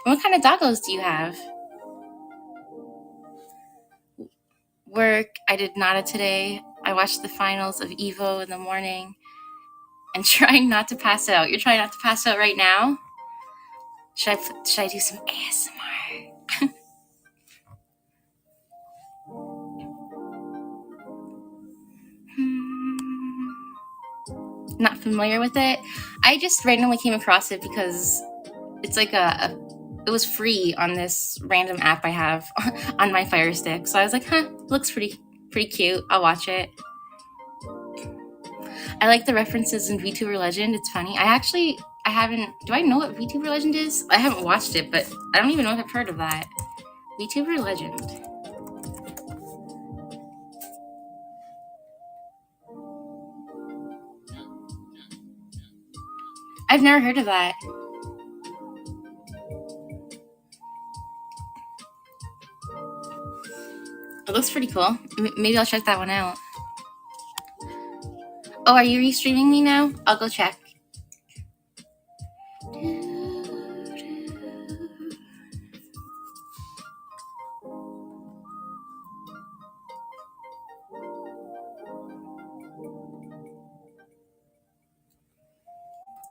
And what kind of doggos do you have? Work, I did nada today. I watched the finals of Evo in the morning and trying not to pass out. You're trying not to pass out right now? Should I do some ASMR? Not familiar with it. I just randomly came across it because it's like it was free on this random app I have on my Fire Stick. So I was like, huh, looks pretty cute. I'll watch it. I like the references in Vtuber Legend. It's funny. I haven't. Do I know what Vtuber Legend is? I haven't watched it, but I don't even know if I've heard of that. Vtuber Legend. I've never heard of that. It looks pretty cool. Maybe I'll check that one out. Oh, are you restreaming me now? I'll go check.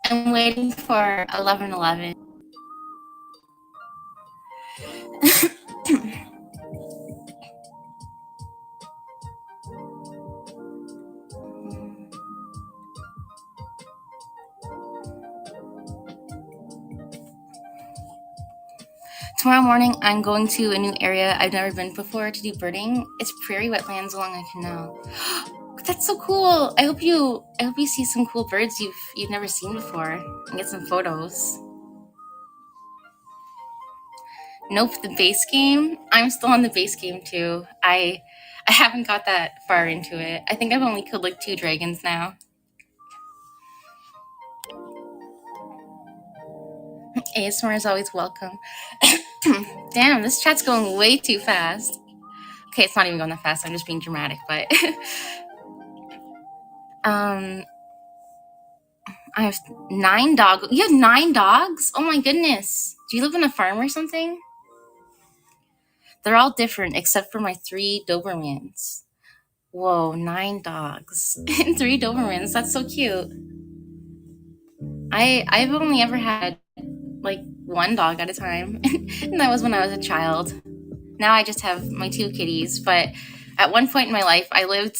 I'm waiting for 11:11. Tomorrow morning, I'm going to a new area I've never been before to do birding. It's prairie wetlands along a canal. That's so cool! I hope you see some cool birds you've never seen before and get some photos. Nope, the base game. I'm still on the base game too. I haven't got that far into it. I think I've only killed like 2 dragons now. ASMR is always welcome. Damn, this chat's going way too fast. Okay, it's not even going that fast. I'm just being dramatic, but I have 9 dogs. You have 9 dogs? Oh my goodness. Do you live on a farm or something? They're all different except for my 3 Dobermans. Whoa, 9 dogs and 3 Dobermans. That's so cute. I've only ever had like 1 dog at a time, and that was when I was a child. Now I just have my 2 kitties, but at one point in my life, I lived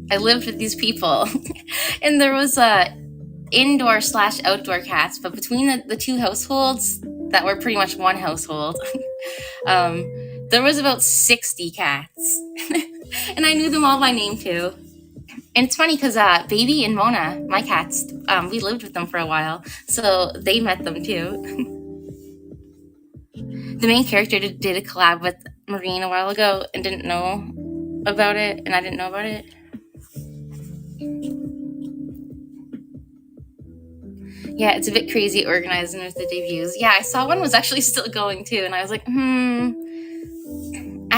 with these people, and there was indoor/outdoor cats, but between the 2 households that were pretty much one household, there was about 60 cats, and I knew them all by name too. And it's funny because Baby and Mona, my cats, we lived with them for a while, so they met them too. The main character did a collab with Marine a while ago and didn't know about it, and I didn't know about it. Yeah, it's a bit crazy organizing with the debuts. Yeah, I saw one was actually still going too, and I was like, I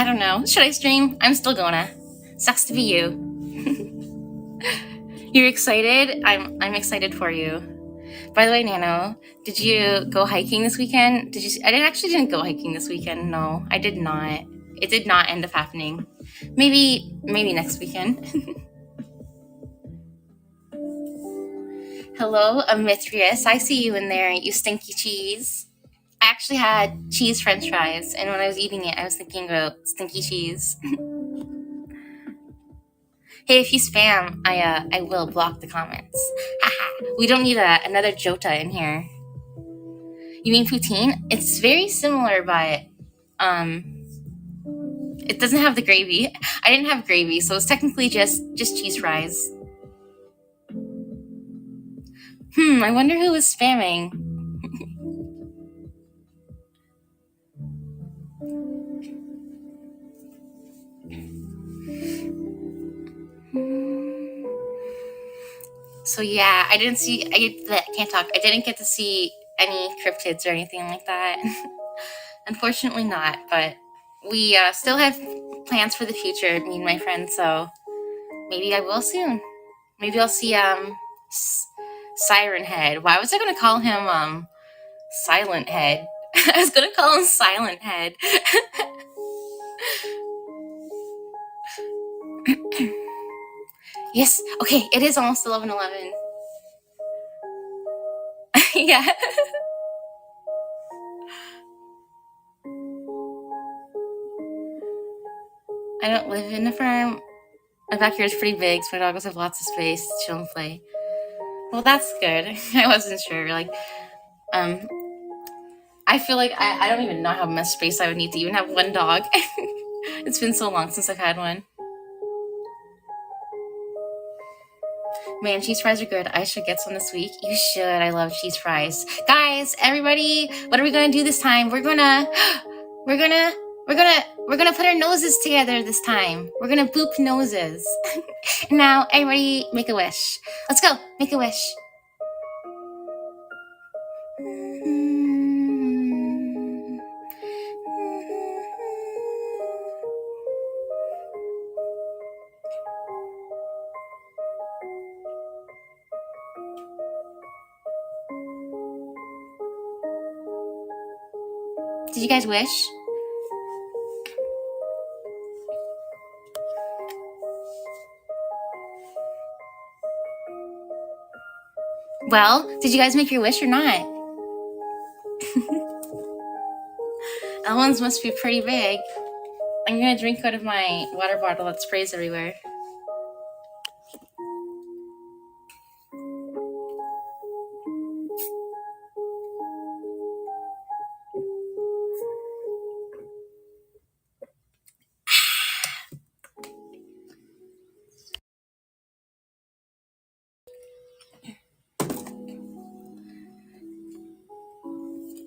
don't know. Should I stream? I'm still gonna. Sucks to be you. You're excited? I'm excited for you. By the way, Nano, did you go hiking this weekend? I didn't go hiking this weekend. No, I did not. It did not end up happening. Maybe next weekend. Hello, Amithrius. I see you in there, you stinky cheese. I actually had cheese french fries, and when I was eating it, I was thinking about stinky cheese. Hey, if you spam, I will block the comments. Haha, we don't need another Jota in here. You mean poutine? It's very similar, but it doesn't have the gravy. I didn't have gravy, so it's technically just cheese fries. I wonder who was spamming. So yeah, I didn't get to see any cryptids or anything like that. Unfortunately not, but we still have plans for the future, me and my friends, so maybe I will soon. Maybe I'll see Siren Head. Why was I going to call him Silent Head? I was gonna call him Silent Head. Yes, okay, it is almost 11:11. Yeah. I don't live in a farm. My backyard's pretty big, so my dogs have lots of space to chill and play. Well, that's good. I wasn't sure. Like, I feel like I don't even know how much space I would need to even have one dog. It's been so long since I've had one. Man, cheese fries are good. I should get some this week. You should. I love cheese fries. Guys, everybody, what are we gonna do this time? We're gonna put our noses together this time. We're gonna boop noses. Now, everybody, make a wish. Let's go. Make a wish. Did you guys wish? Well, did you guys make your wish or not? That one's must be pretty big. I'm gonna drink out of my water bottle that sprays everywhere.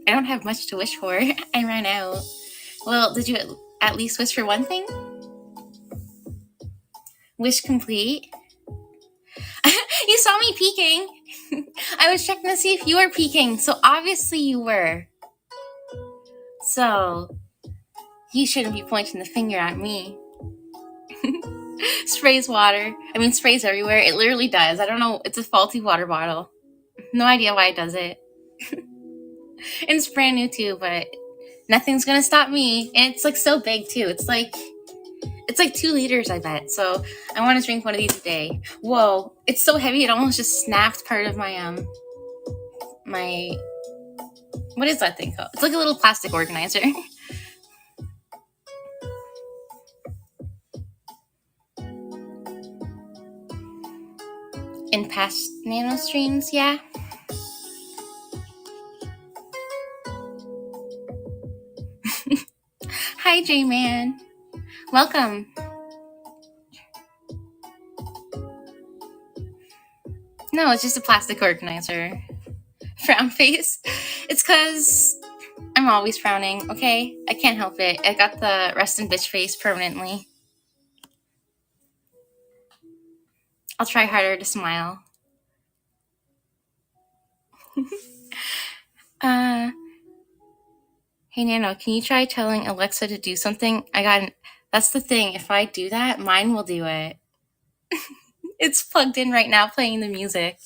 I don't have much to wish for. I ran out. Well, did you at least wish for one thing? Wish complete? You saw me peeking. I was checking to see if you were peeking, so obviously you were. So, you shouldn't be pointing the finger at me. Sprays water. I mean, sprays everywhere. It literally does. I don't know. It's a faulty water bottle. No idea why it does it. And it's brand new too, but nothing's gonna stop me. And it's like so big too. It's like 2 liters, I bet. So I want to drink one of these a day. Whoa, it's so heavy it almost just snapped part of my my, what is that thing called? It's like a little plastic organizer. In past nano streams, yeah. Hi, J-Man. Welcome. No, it's just a plastic organizer. Frown face. It's because I'm always frowning, okay? I can't help it. I got the resting bitch face permanently. I'll try harder to smile. Hey, Nano, can you try telling Alexa to do something? That's the thing. If I do that, mine will do it. It's plugged in right now playing the music.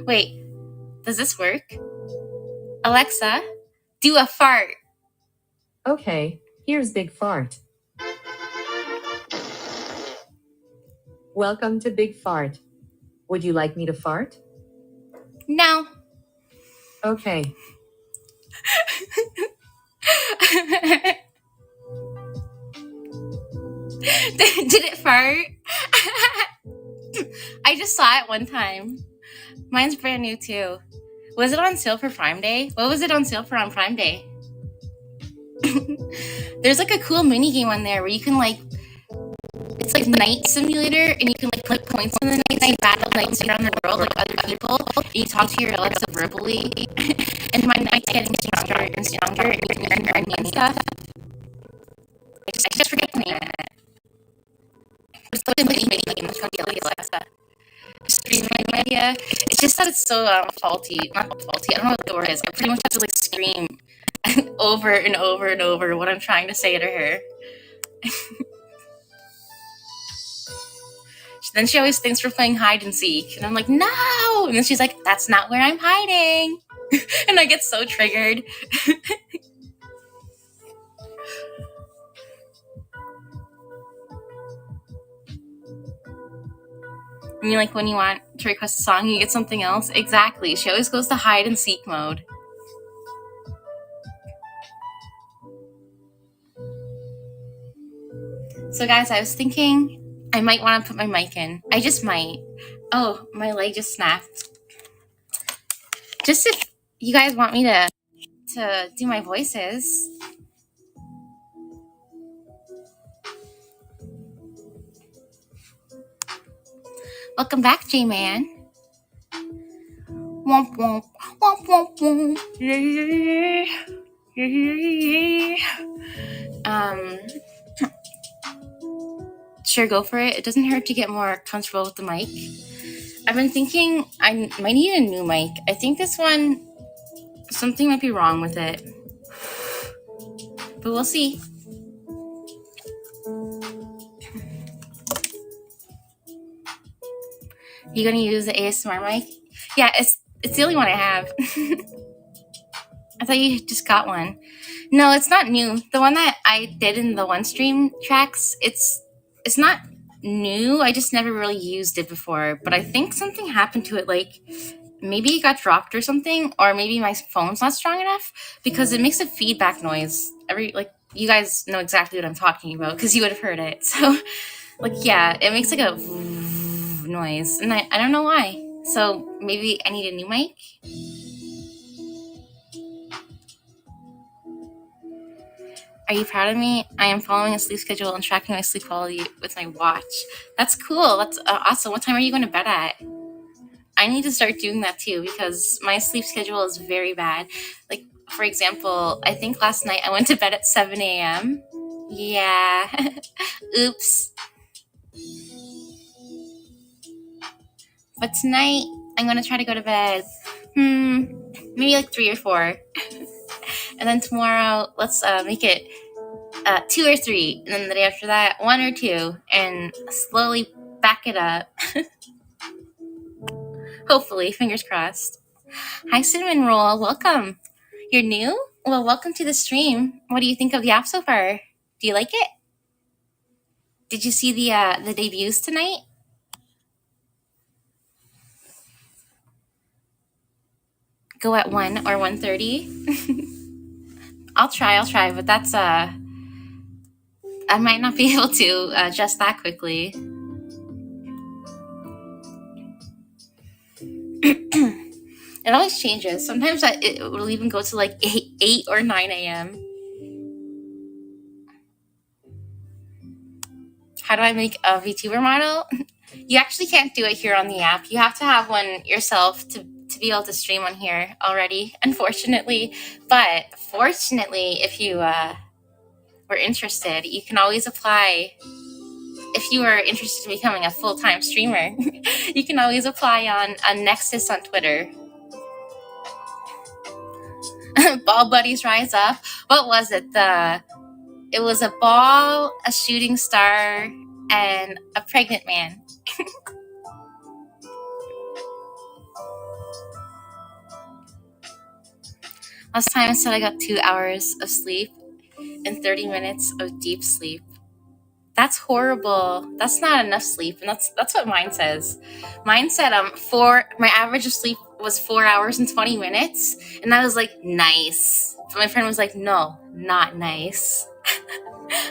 Wait, does this work? Alexa, do a fart. Okay, here's Big Fart. Welcome to Big Fart. Would you like me to fart? No. Okay. Did it fart? I just saw it one time. Mine's brand new too. Was it on sale for Prime Day? What was it on sale for on Prime Day? There's like a cool mini game on there where you can it's like Night Simulator, and you can like put points in the night, and battle nights around the world like other people. And you talk to your Alexa verbally, and my night's getting stronger and stronger, and you can earn money and stuff. I just forget the name of it. It's like a mini game with the Alexa. Screaming idea. It's just that it's so faulty. Not faulty. I don't know what the word is. I pretty much have to like scream over and over and over what I'm trying to say to her. Then she always thinks we're playing hide and seek. And I'm like, no! And then she's like, that's not where I'm hiding. And I get so triggered. I mean, like when you want to request a song, you get something else. Exactly. She always goes to hide and seek mode. So guys, I was thinking I might want to put my mic in. I just might. Oh, my leg just snapped. Just if you guys want me to do my voices. Welcome back, J-Man. Womp womp, womp womp womp. Sure, go for it. It doesn't hurt to get more comfortable with the mic. I've been thinking I might need a new mic. I think this one, something might be wrong with it. But we'll see. You gonna use the ASMR mic? Yeah, it's the only one I have. I thought you just got one. No, it's not new. The one that I did in the one stream tracks, it's not new. I just never really used it before. But I think something happened to it, like maybe it got dropped or something, or maybe my phone's not strong enough because it makes a feedback noise. You guys know exactly what I'm talking about because you would have heard it. So like, yeah, it makes like a noise and I don't know why. So maybe I need a new mic. Are you proud of me? I am following a sleep schedule and tracking my sleep quality with my watch. That's cool. That's awesome. What time are you going to bed at? I need to start doing that too because my sleep schedule is very bad. Like, for example, I think last night I went to bed at 7 a.m. Yeah. Oops. But tonight I'm going to try to go to bed maybe like 3 or 4. And then tomorrow, let's make it 2 or 3. And then the day after that, 1 or 2. And slowly back it up. Hopefully, fingers crossed. Hi, Cinnamon Roll. Welcome. You're new? Well, welcome to the stream. What do you think of the app so far? Do you like it? Did you see the debuts tonight? Go at 1 or 1:30? I'll try, but that's I might not be able to adjust that quickly. It always changes. Sometimes it will even go to like 8 or 9 a.m. How do I make a VTuber model? You actually can't do it here on the app. You have to have one yourself to be able to stream on here already, unfortunately. But fortunately, if you were interested, you can always apply. If you are interested in becoming a full-time streamer, you can always apply on Nexas on Twitter. Ball buddies rise up. What was it? It was a ball, a shooting star, and a pregnant man. Last time I said I got 2 hours of sleep and 30 minutes of deep sleep. That's horrible. That's not enough sleep, and that's what mine says. Mine said my average of sleep was 4 hours and 20 minutes, and I was like, nice. But my friend was like, no, not nice.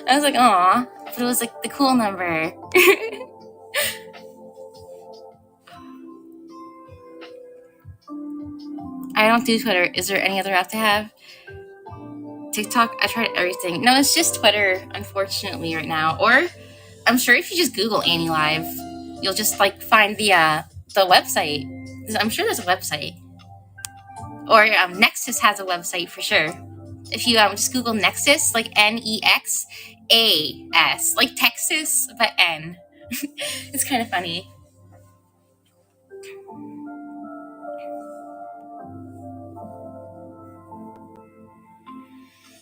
I was like, aw, but it was like the cool number. I don't do Twitter. Is there any other app to have? TikTok? I tried everything. No, it's just Twitter, unfortunately, right now. Or I'm sure if you just Google AniLive, you'll just like find the website. I'm sure there's a website. Or Nexus has a website for sure. If you just Google Nexus, like Nexas, like Texas, but N. It's kind of funny.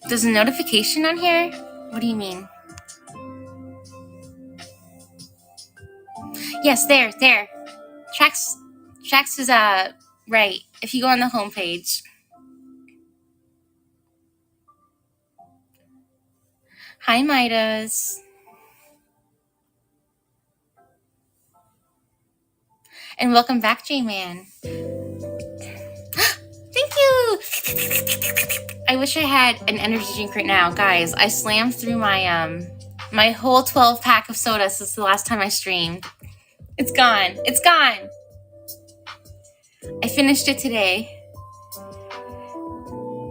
There's a notification on here? What do you mean? Yes, there. Tracks is right. If you go on the homepage. Hi, Midas. And welcome back, J-Man. Thank you! I wish I had an energy drink right now. Guys, I slammed through my my whole 12-pack of soda since the last time I streamed. It's gone. It's gone! I finished it today.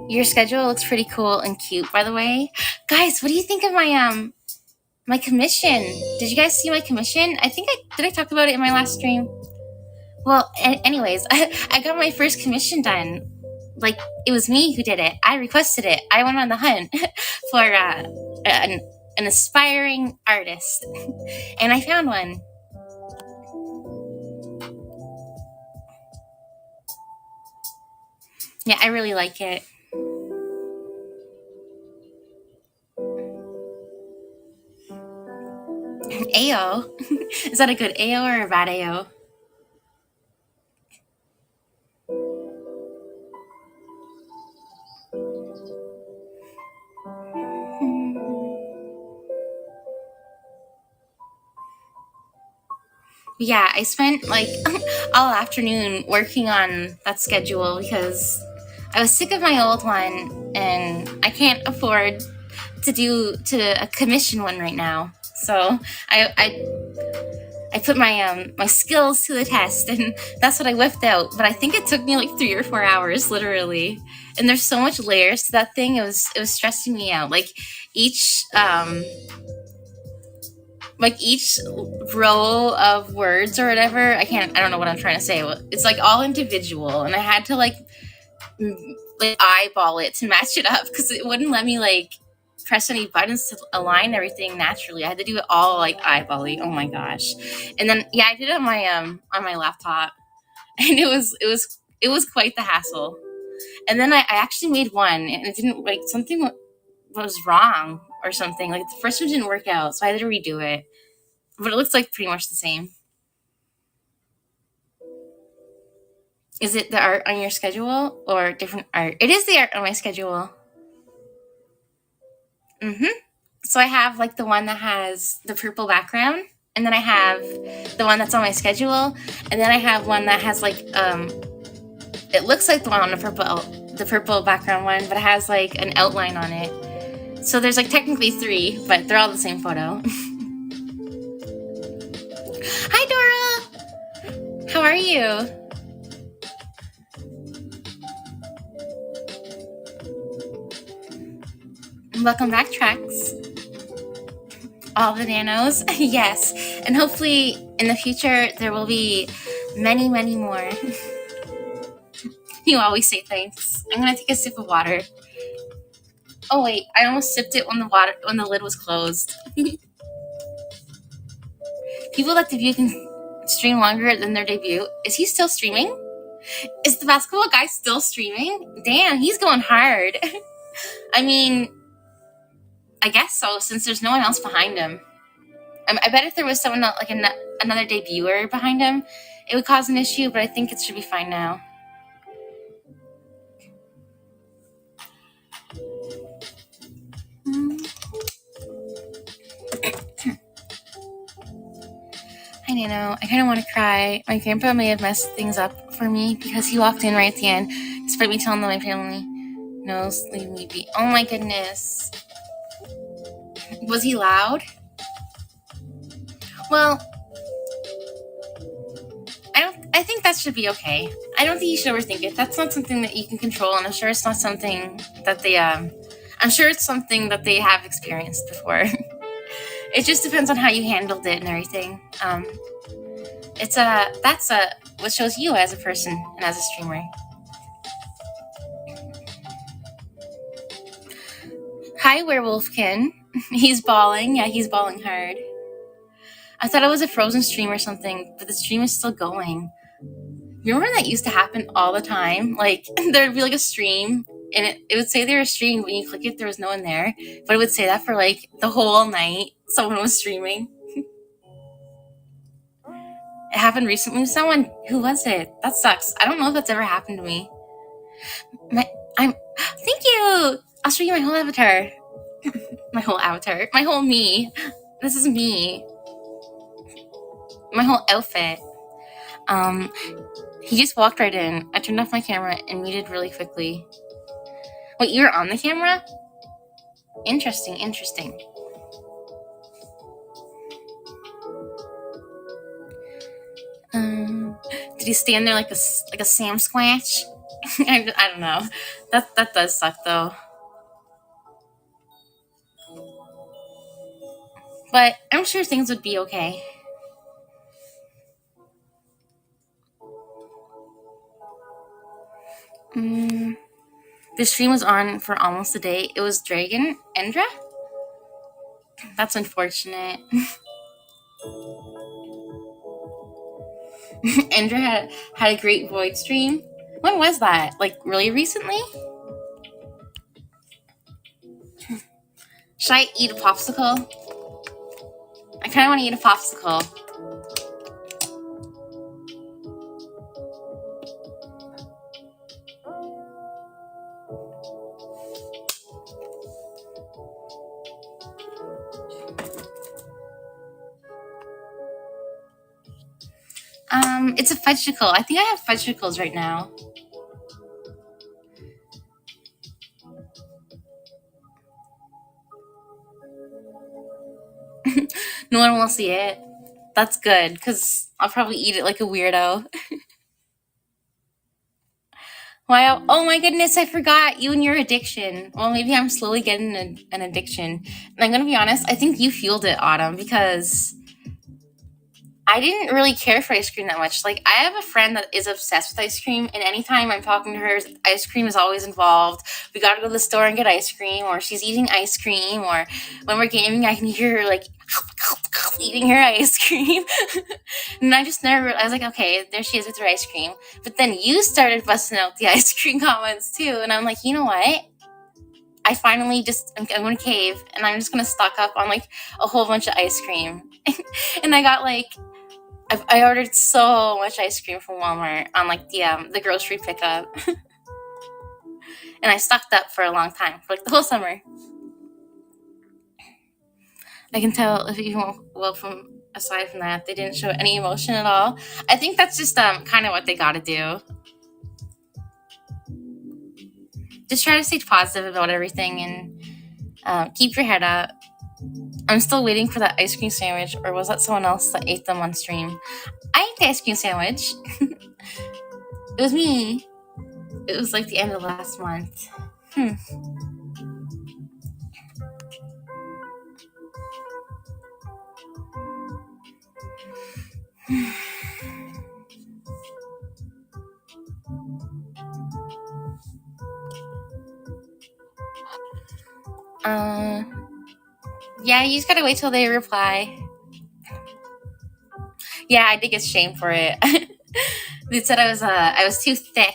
Your schedule looks pretty cool and cute, by the way. Guys, what do you think of my commission? Did you guys see my commission? Did I talk about it in my last stream? Well, anyways, I got my first commission done. Like, it was me who did it. I requested it. I went on the hunt for an aspiring artist, and I found one. Yeah, I really like it. AO? Is that a good AO or a bad AO? Yeah, I spent like all afternoon working on that schedule because I was sick of my old one and I can't afford to commission one right now. So I put my skills to the test, and that's what I whipped out. But I think it took me like 3 or 4 hours, literally. And there's so much layers to that thing. It was stressing me out. Like each row of words or whatever. I don't know what I'm trying to say. It's like all individual, and I had to like eyeball it to match it up because it wouldn't let me like press any buttons to align everything naturally. I had to do it all like eyeballing. Oh my gosh. And then I did it on my laptop, and it was quite the hassle. And then I actually made one, and it didn't, like, something was wrong or something. Like the first one didn't work out, so I had to redo it. But it looks like pretty much the same. Is it the art on your schedule or different art? It is the art on my schedule. So I have like the one that has the purple background, and then I have the one that's on my schedule, and then I have one that has like it looks like the one on the purple background one, but it has like an outline on it. So there's like technically 3, but they're all the same photo. Hi, Dora. How are you? Welcome back, Trax. All the nanos. Yes. And hopefully in the future there will be many, many more. You always say thanks. I'm gonna take a sip of water. Oh wait, I almost sipped it when the lid was closed. People that debut can stream longer than their debut. Is he still streaming? Is the basketball guy still streaming? Damn, he's going hard. I mean, I guess so, since there's no one else behind him. I bet if there was someone like another debuter behind him, it would cause an issue, but I think it should be fine now. Hi, Nano. I kind of want to cry. My grandpa may have messed things up for me because he walked in right at the end, despite me telling them my family knows, leave me be. Oh my goodness. Was he loud? Well, I think that should be okay. I don't think you should overthink it. That's not something that you can control, and I'm sure it's not something that I'm sure it's something that they have experienced before. It just depends on how you handled it and everything. That's what shows you as a person and as a streamer. Hi, Werewolfkin. He's bawling. Yeah, he's bawling hard. I thought it was a frozen stream or something, but the stream is still going. Remember when that used to happen all the time? Like, there'd be like a stream, and it would say they were streaming, but when you click it, there was no one there. But it would say that for like the whole night, someone was streaming. It happened recently with someone. Who was it? That sucks. I don't know if that's ever happened to me. Thank you. I'll show you my whole avatar. My whole avatar. My whole me. This is me. My whole outfit. He just walked right in. I turned off my camera and muted really quickly. Wait, you were on the camera? Interesting. Did he stand there like a Sam Squatch? I don't know. That does suck though. But I'm sure things would be okay. The stream was on for almost a day. It was Dragon Endra? That's unfortunate. Endra had a great Void stream. When was that? Like really recently? Should I eat a popsicle? I kind of want to eat a popsicle. It's a fudgicle. I think I have fudgicles right now. No one will see it. That's good, because I'll probably eat it like a weirdo. Wow. Oh my goodness, I forgot you and your addiction. Well, maybe I'm slowly getting an addiction. And I'm going to be honest, I think you fueled it, Autumn, because I didn't really care for ice cream that much. Like, I have a friend that is obsessed with ice cream, and anytime I'm talking to her, ice cream is always involved. We gotta go to the store and get ice cream, or she's eating ice cream, or when we're gaming, I can hear her, like, eating her ice cream. And I was like, okay, there she is with her ice cream. But then you started busting out the ice cream comments, too, and I'm like, you know what? I finally I'm gonna cave, and I'm just gonna stock up on, like, a whole bunch of ice cream. And I got, like, I ordered so much ice cream from Walmart on like the grocery pickup. And I stocked up for a long time, for like the whole summer. I can tell if even from aside from that, they didn't show any emotion at all. I think that's just kind of what they gotta do. Just try to stay positive about everything and keep your head up. I'm still waiting for that ice cream sandwich, or was that someone else that ate them on stream? I ate the ice cream sandwich. It was me. It was like the end of last month. Yeah, you just gotta wait till they reply. Yeah, I did get shamed for it. They said I was too thick.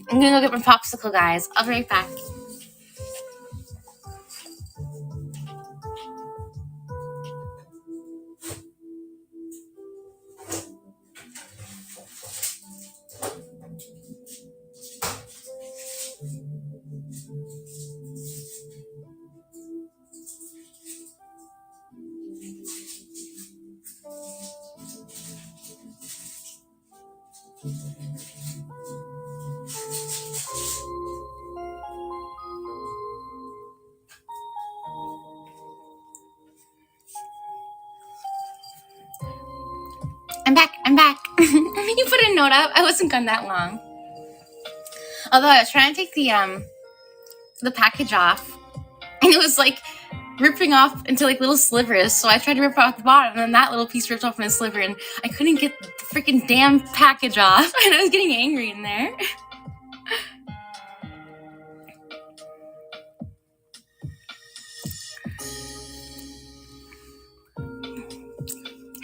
I'm gonna go get my popsicle, guys. I'll be right back. I'm back. You put a note up. I wasn't gone that long. Although I was trying to take the package off, and it was like ripping off into like little slivers. So I tried to rip off the bottom, and then that little piece ripped off in a sliver, and I couldn't get the freaking damn package off, and I was getting angry in there.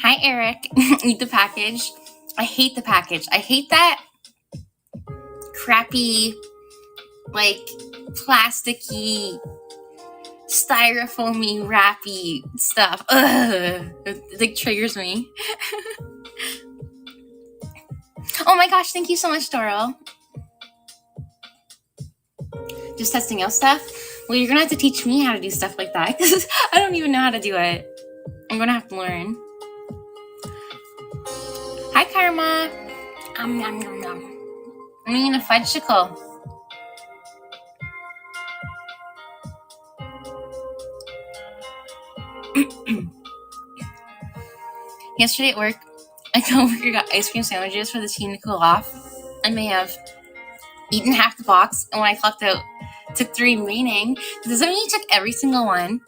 Hi, Eric. Eat the package. I hate the package. I hate that crappy, like, plasticky styrofoamy, wrappy stuff. Ugh, it like triggers me. Oh my gosh, thank you so much, Doral. Just testing out stuff? Well, you're gonna have to teach me how to do stuff like that, because I don't even know how to do it. I'm gonna have to learn. Hi, Karma. Nom, nom, nom. I'm eating a fudgesicle. Yesterday at work, a coworker got ice cream sandwiches for the team to cool off. I may have eaten half the box, and when I clocked out, took 3 remaining. Does that mean you took every single one?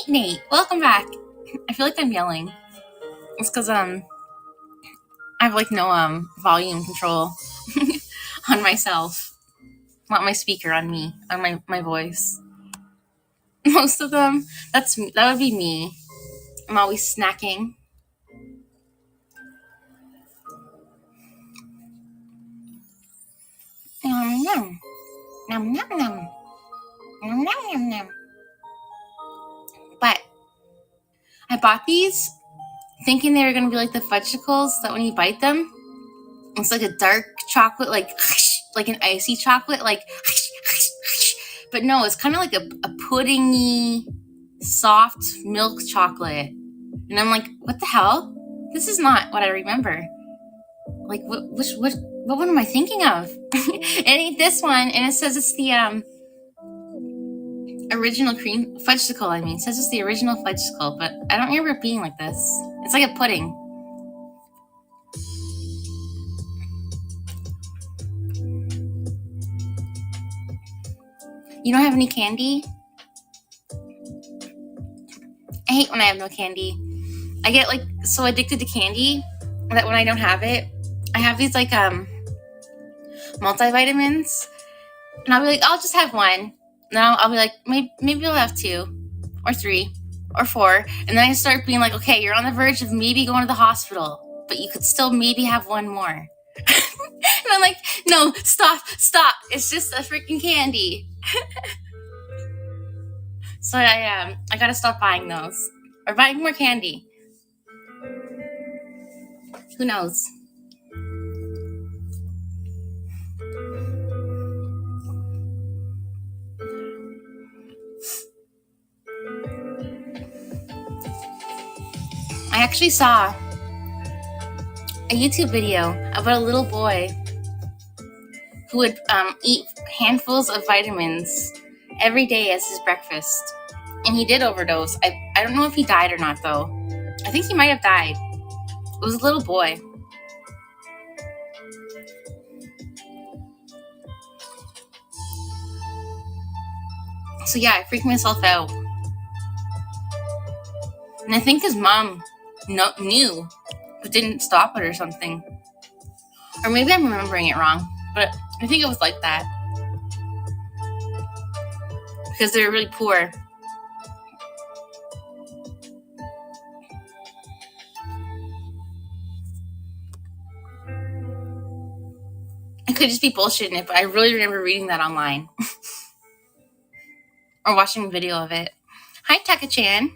Nate, welcome back. I feel like I'm yelling. It's because I have like no volume control on myself. Not my speaker, on me, on my voice. Most of them, that would be me. I'm always snacking. Nom nom. Nom nom nom. Nom nom nom nom. But I bought these thinking they were gonna be like the fudgesicles that when you bite them, it's like a dark chocolate, like an icy chocolate, like. But no, it's kind of like a puddingy, soft milk chocolate. And I'm like, what the hell? This is not what I remember. Like, what one am I thinking of? It ain't this one, and it says it's the original cream fudgesicle. I mean, it says it's the original fudgesicle, but I don't remember it being like this. It's like a pudding. You don't have any candy? I hate when I have no candy. I get like so addicted to candy that when I don't have it, I have these like multivitamins, and I'll be like, I'll just have one. Now I'll be like, maybe I'll have 2 or 3 or 4, and then I start being like, okay, you're on the verge of maybe going to the hospital, but you could still maybe have one more. And I'm like, no, stop, it's just a freaking candy. So I gotta stop buying those, or buying more candy. Who knows? I actually saw a YouTube video about a little boy who would eat handfuls of vitamins every day as his breakfast. And he did overdose. I don't know if he died or not, though. I think he might have died. It was a little boy. So yeah, I freaked myself out. And I think his mom knew, but didn't stop it or something. Or maybe I'm remembering it wrong, but I think it was like that. Because they were really poor. I could just be bullshitting it, but I really remember reading that online. Or watching a video of it. Hi, Taka-chan.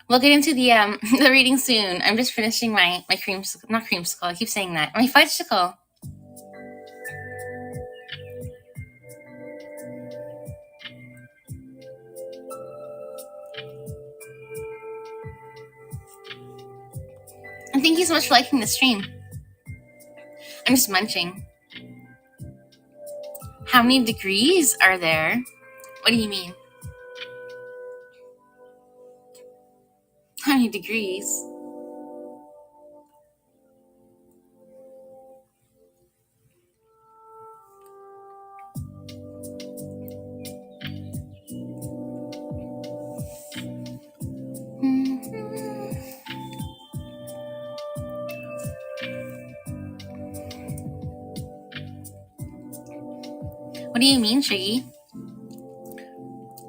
We'll get into the the reading soon. I'm just finishing my creamsicle. Not creamsicle, I keep saying that. My fudgesicle. And thank you so much for liking the stream. I'm just munching. How many degrees are there? What do you mean? How many degrees? What do you mean, Shiggy?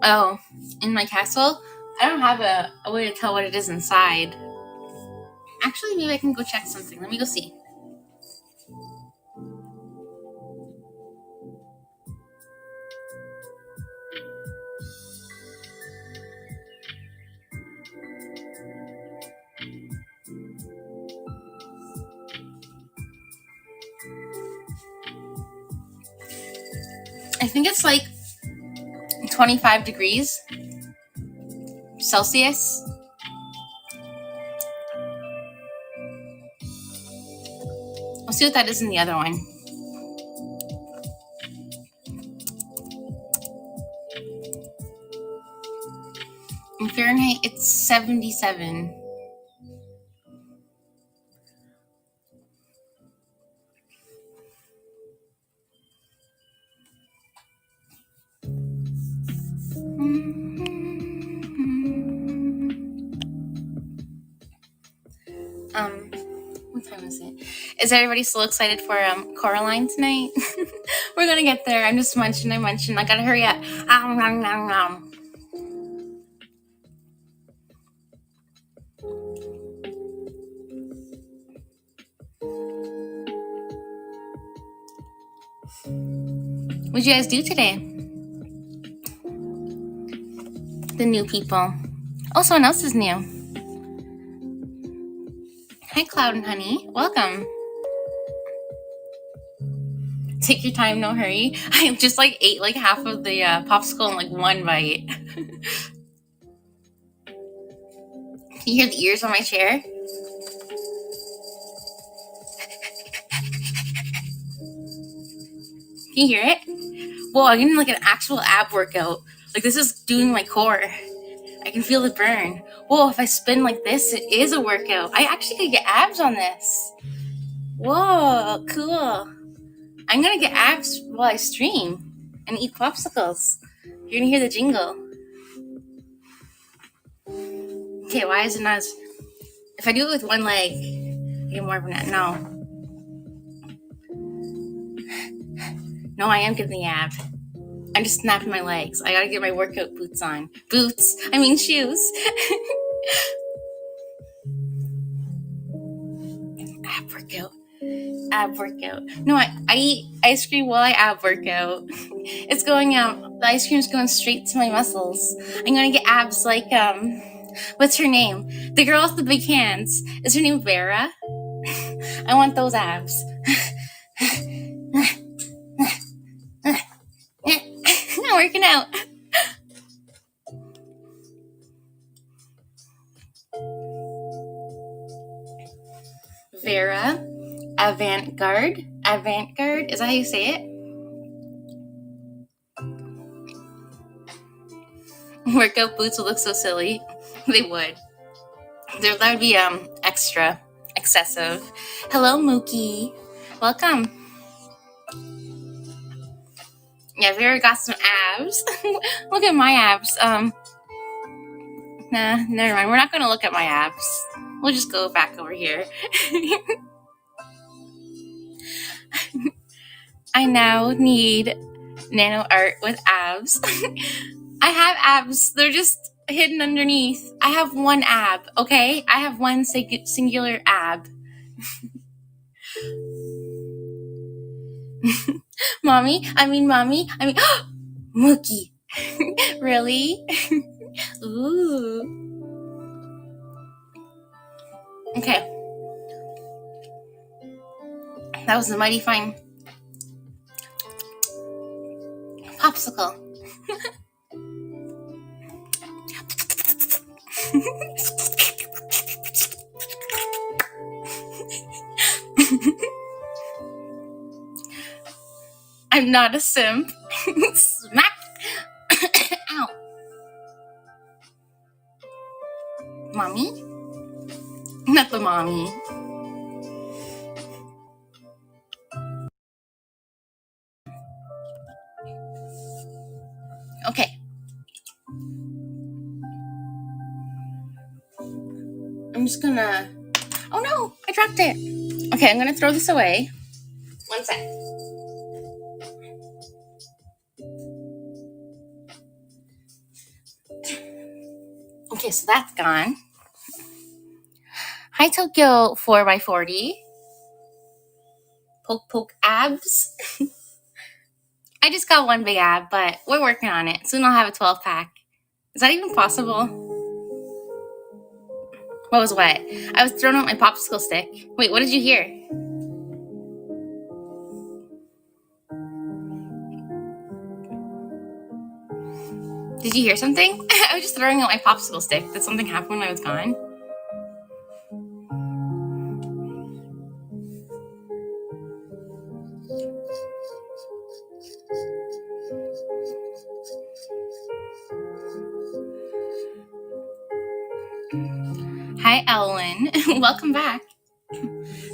Oh, in my castle? I don't have a way to tell what it is inside. Actually, maybe I can go check something. Let me go see. I think it's like 25 degrees Celsius. We'll see what that is in the other one. In Fahrenheit, it's 77. What time is it? Is everybody still excited for Coraline tonight? We're gonna get there. I'm just munching. I gotta hurry up. What'd you guys do today? The new people. Oh, someone else is new. Hi, Cloud and Honey. Welcome. Take your time, no hurry. I just like ate like half of the popsicle in like one bite. Can you hear the ears on my chair? Can you hear it? Whoa, I'm getting like an actual ab workout. Like this is doing my core. I can feel the burn. Whoa, if I spin like this, it is a workout. I actually could get abs on this. Whoa, cool. I'm gonna get abs while I stream and eat popsicles. You're gonna hear the jingle. Okay, why is it not as... If I do it with one leg, I get more of that. No, I am getting the ab. I'm just snapping my legs. I gotta get my workout boots on. Shoes. Ab workout. No, I eat ice cream while I ab workout. It's going out. The ice cream's going straight to my muscles. I'm gonna get abs like, what's her name? The girl with the big hands. Is her name Vera? I want those abs. I'm working out. Vera, avant-garde, is that how you say it? Workout boots would look so silly. They would. That would be extra, excessive. Hello, Mookie. Welcome. Yeah, Vera got some abs. Look at my abs. Nah, never mind. We're not gonna look at my abs. We'll just go back over here. I now need nano art with abs. I have abs. They're just hidden underneath. I have one ab, okay? I have one singular ab. Mommy, Mookie. Really? Ooh. Okay. That was a mighty fine popsicle. I'm not a simp. Smack. Ow. Mommy? Not the mommy. Okay. I'm just gonna... Oh no, I dropped it. Okay, I'm gonna throw this away. One sec. Okay, so that's gone. Hi, Tokyo 4x40. Poke abs. I just got one big ab, but we're working on it. Soon I'll have a 12-pack. Is that even possible? What was what? I was throwing out my popsicle stick. Wait, what did you hear? you hear something? I was just throwing out my popsicle stick. Did something happen when I was gone? Hi, Ellen. Welcome back.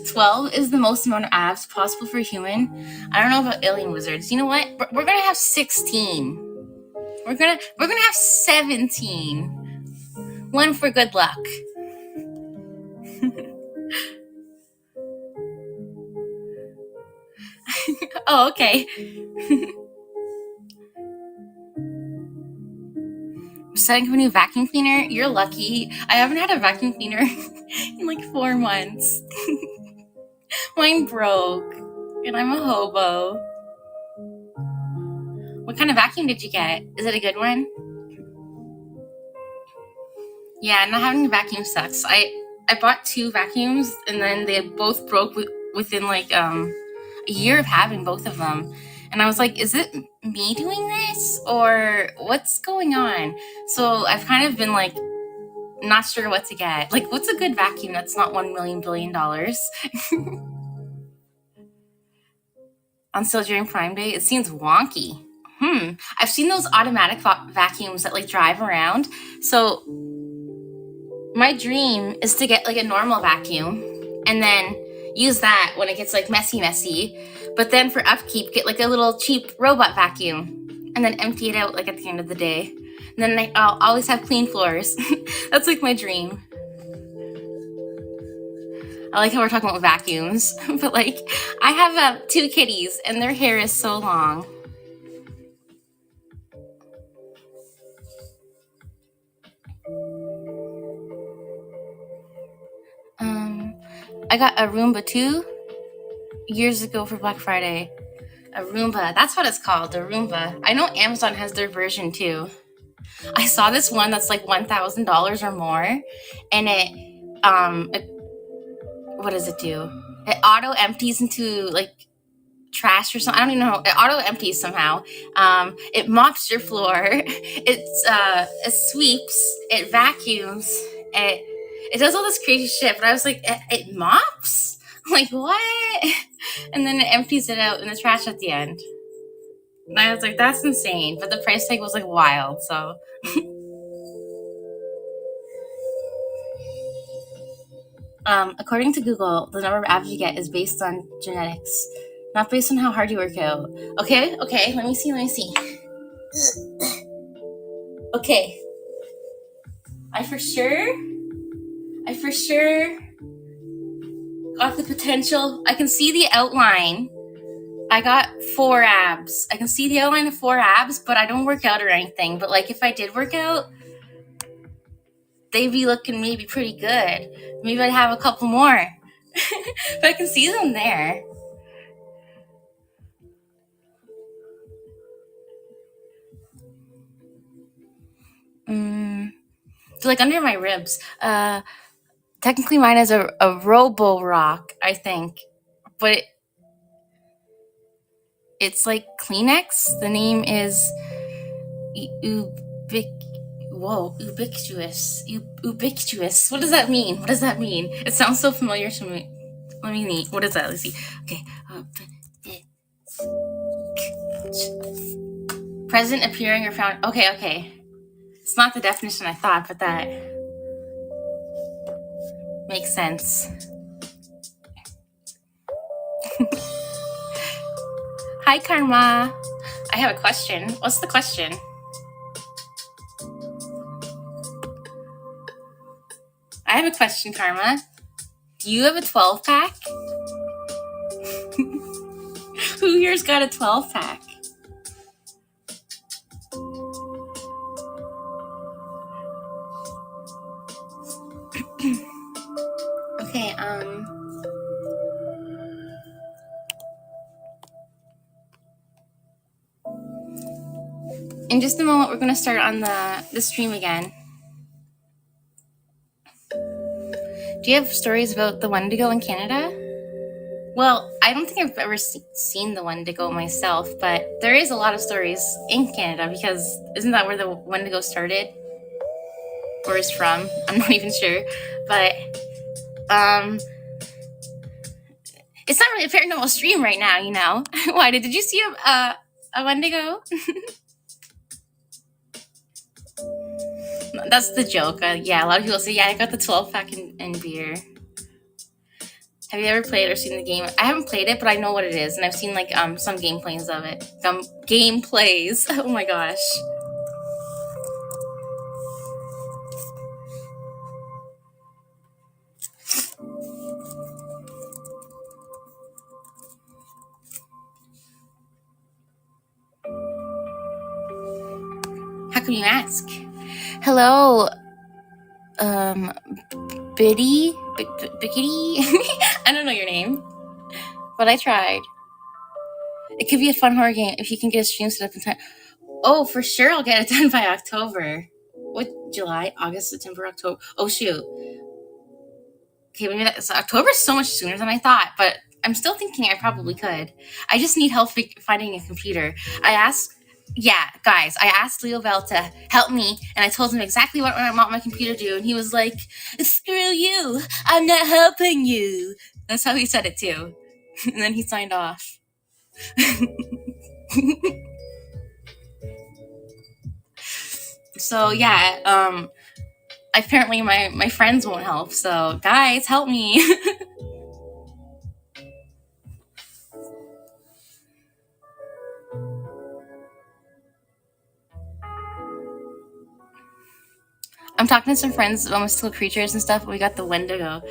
12 is the most amount of abs possible for a human. I don't know about alien wizards. You know what? We're gonna have 16. We're gonna have 17. One for good luck. Oh, okay. Setting up a new vacuum cleaner? You're lucky. I haven't had a vacuum cleaner in like 4 months. Mine broke, and I'm a hobo. What kind of vacuum did you get? Is it a good one? Yeah, not having a vacuum sucks. I bought 2 vacuums, and then they both broke within like a year of having both of them. And I was like, is it me doing this, or what's going on? So I've kind of been like, not sure what to get. Like, what's a good vacuum that's not $1 million billion? On sale during Prime Day? It seems wonky. I've seen those automatic vacuums that like drive around. So my dream is to get like a normal vacuum and then use that when it gets like messy. But then for upkeep, get like a little cheap robot vacuum and then empty it out like at the end of the day. And then I'll always have clean floors. That's like my dream. I like how we're talking about vacuums, but like I have 2 kitties and their hair is so long. I got a Roomba 2 years ago for Black Friday. A Roomba, that's what it's called, a Roomba. I know Amazon has their version too. I saw this one that's like $1,000 or more, and it what does it do? It auto empties into like trash or something. I don't even know. It auto empties somehow. It mops your floor. It sweeps. It vacuums. It does all this crazy shit. But I was like, it mops? Like what? And then it empties it out in the trash at the end. And I was like, that's insane. But the price tag was like wild. So. According to Google, the number of abs you get is based on genetics, not based on how hard you work out. Okay, let me see. Okay. I for sure got the potential. I can see the outline. I got 4 abs. I can see the outline of 4 abs, but I don't work out or anything. But like if I did work out, they'd be looking maybe pretty good. Maybe I'd have a couple more. But I can see them there. So like under my ribs. Technically mine is a Robo Rock, I think. But it's like Kleenex. The name is ubiquitous. Ubiquitous. What does that mean? It sounds so familiar to me. Let me see. What is that? Let's see. Okay. Present, appearing, or found. Okay. It's not the definition I thought, but that makes sense. Hi, Karma. I have a question. What's the question? I have a question, Karma. Do you have a 12-pack? Who here's got a 12-pack? Okay, in just a moment, we're going to start on the stream again. Do you have stories about the Wendigo in Canada? Well, I don't think I've ever seen the Wendigo myself, but there is a lot of stories in Canada because isn't that where the Wendigo started? Or is from? I'm not even sure. But it's not really a paranormal stream right now, you know. Why did you see a Wendigo? That's the joke. Yeah, a lot of people say, yeah, I got the 12-pack in beer. Have you ever played or seen the game? I haven't played it, but I know what it is, and I've seen like some gameplays of it. Gameplays. Oh my gosh. How can you ask? Hello, Biddy? Bickety? I don't know your name, but I tried. It could be a fun horror game if you can get a stream set up in time. Oh, for sure I'll get it done by October. What, July, August, September, October? Oh, shoot. Okay, maybe October's so much sooner than I thought, but I'm still thinking I probably could. I just need help finding a computer. I asked Leo Bell to help me, and I told him exactly what I want my computer to do, and he was like, screw you, I'm not helping you. That's how he said it too. And then he signed off. So yeah, apparently my friends won't help, so guys, help me. I'm talking to some friends about mystical creatures and stuff. We got the Wendigo,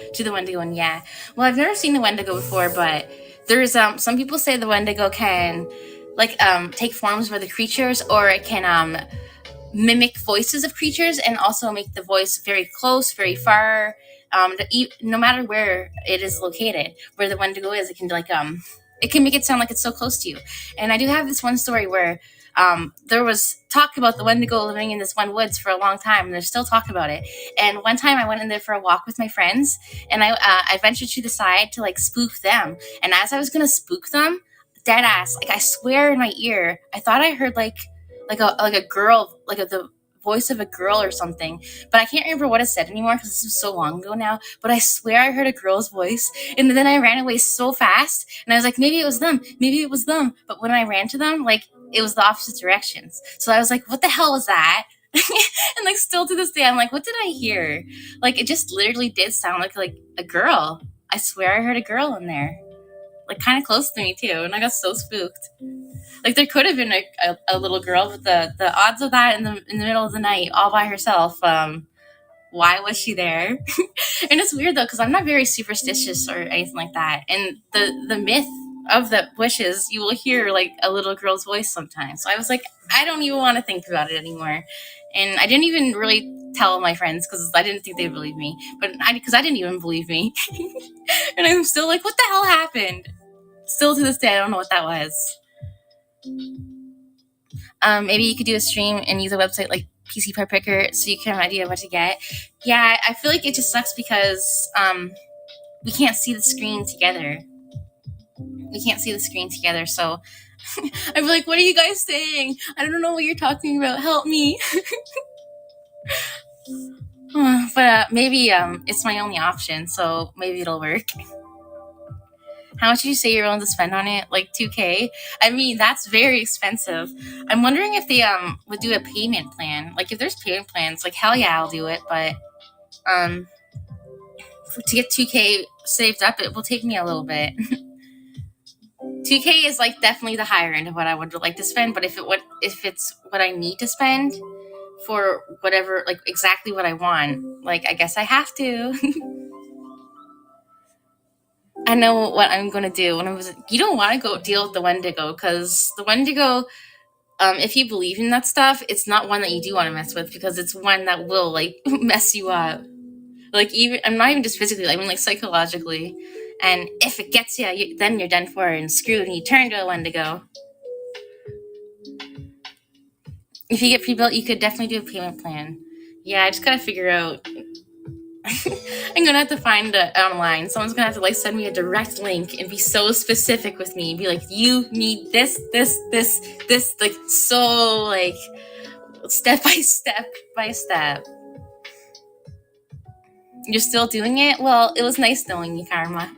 and yeah. Well, I've never seen the Wendigo before, but there's some people say the Wendigo can like take forms of other creatures, or it can mimic voices of creatures and also make the voice very close, very far. No matter where it is located, where the Wendigo is, it can it can make it sound like it's so close to you. And I do have this one story where there was talk about the Wendigo living in this one woods for a long time, and there's still talk about it. And one time I went in there for a walk with my friends, and I ventured to the side to like spook them. And as I was gonna spook them, dead ass, like I swear in my ear, I thought I heard like a girl, the voice of a girl or something, but I can't remember what it said anymore because this was so long ago now. But I swear I heard a girl's voice, and then I ran away so fast, and I was like, maybe it was them. But when I ran to them, like it was the opposite directions. So I was like, what the hell was that? And like still to this day, I'm like, what did I hear? Like it just literally did sound like a girl. I swear I heard a girl in there, like kind of close to me too, and I got so spooked. Like there could have been a little girl, but the odds of that in the middle of the night all by herself, why was she there? And it's weird though, because I'm not very superstitious or anything like that. And the myth of the wishes, you will hear like a little girl's voice sometimes. So I was like, I don't even want to think about it anymore. And I didn't even really tell my friends because I didn't think they'd believe me. But because I didn't even believe me. And I'm still like, what the hell happened? Still to this day, I don't know what that was. Maybe you could do a stream and use a website like PC Per Picker so you can have an idea of what to get. Yeah, I feel like it just sucks because we can't see the screen together. So I'm like, what are you guys saying? I don't know what you're talking about. Help me. But maybe it's my only option, so maybe it'll work. How much did you say you're willing to spend on it? Like $2,000? I mean, that's very expensive. I'm wondering if they would do a payment plan. Like if there's payment plans, like hell yeah, I'll do it. But to get $2,000 saved up, it will take me a little bit. $2,000 is like definitely the higher end of what I would like to spend. But if it's what I need to spend for whatever, like exactly what I want, like I guess I have to. I know what I'm going to do. You don't want to go deal with the Wendigo because the Wendigo, if you believe in that stuff, it's not one that you do want to mess with because it's one that will like mess you up. Like I'm not even just physically, I mean like psychologically. And if it gets you, then you're done for and screwed and you turn to a Wendigo. If you get pre-built, you could definitely do a payment plan. Yeah, I just got to figure out I'm gonna have to find it online. Someone's gonna have to like send me a direct link and be so specific with me. Be like, you need this, like so like step by step. You're still doing it? Well, it was nice knowing you, Karma.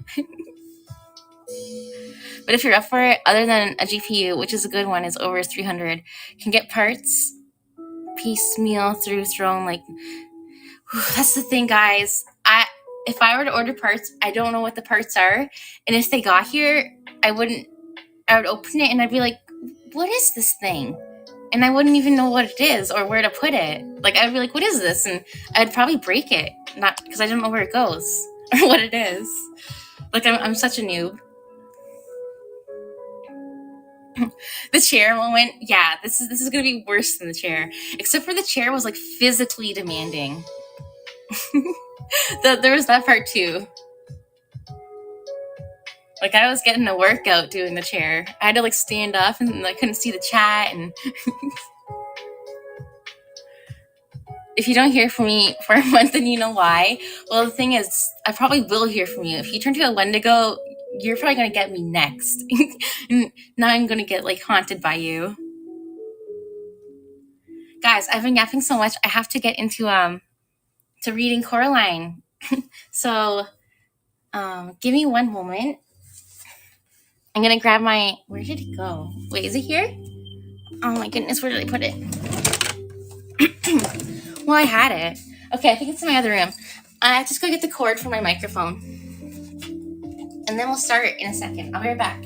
But if you're up for it, other than a GPU, which is a good one, is over 300, you can get parts piecemeal through Throne. Like, that's the thing, guys. If I were to order parts, I don't know what the parts are, and if they got here, I would open it and I'd be like, what is this thing? And I wouldn't even know what it is or where to put it. Like, I'd be like, what is this? And I'd probably break it, not because I don't know where it goes or what it is. Like, I'm such a noob. The chair moment, yeah, this is gonna be worse than the chair. Except for the chair was like physically demanding. There was that part too. Like, I was getting a workout doing the chair. I had to like stand up and I couldn't see the chat. And if you don't hear from me for a month, then you know why. Well, the thing is, I probably will hear from you. If you turn to a Wendigo, you're probably gonna get me next. And now I'm gonna get like haunted by you. Guys, I've been yapping so much. I have to get into to reading Coraline. So give me one moment. I'm gonna grab my, where did it go? Wait, is it here? Oh my goodness, where did I put it? Well, I had it. Okay, I think it's in my other room. I just go get the cord for my microphone. And then we'll start in a second. I'll be right back.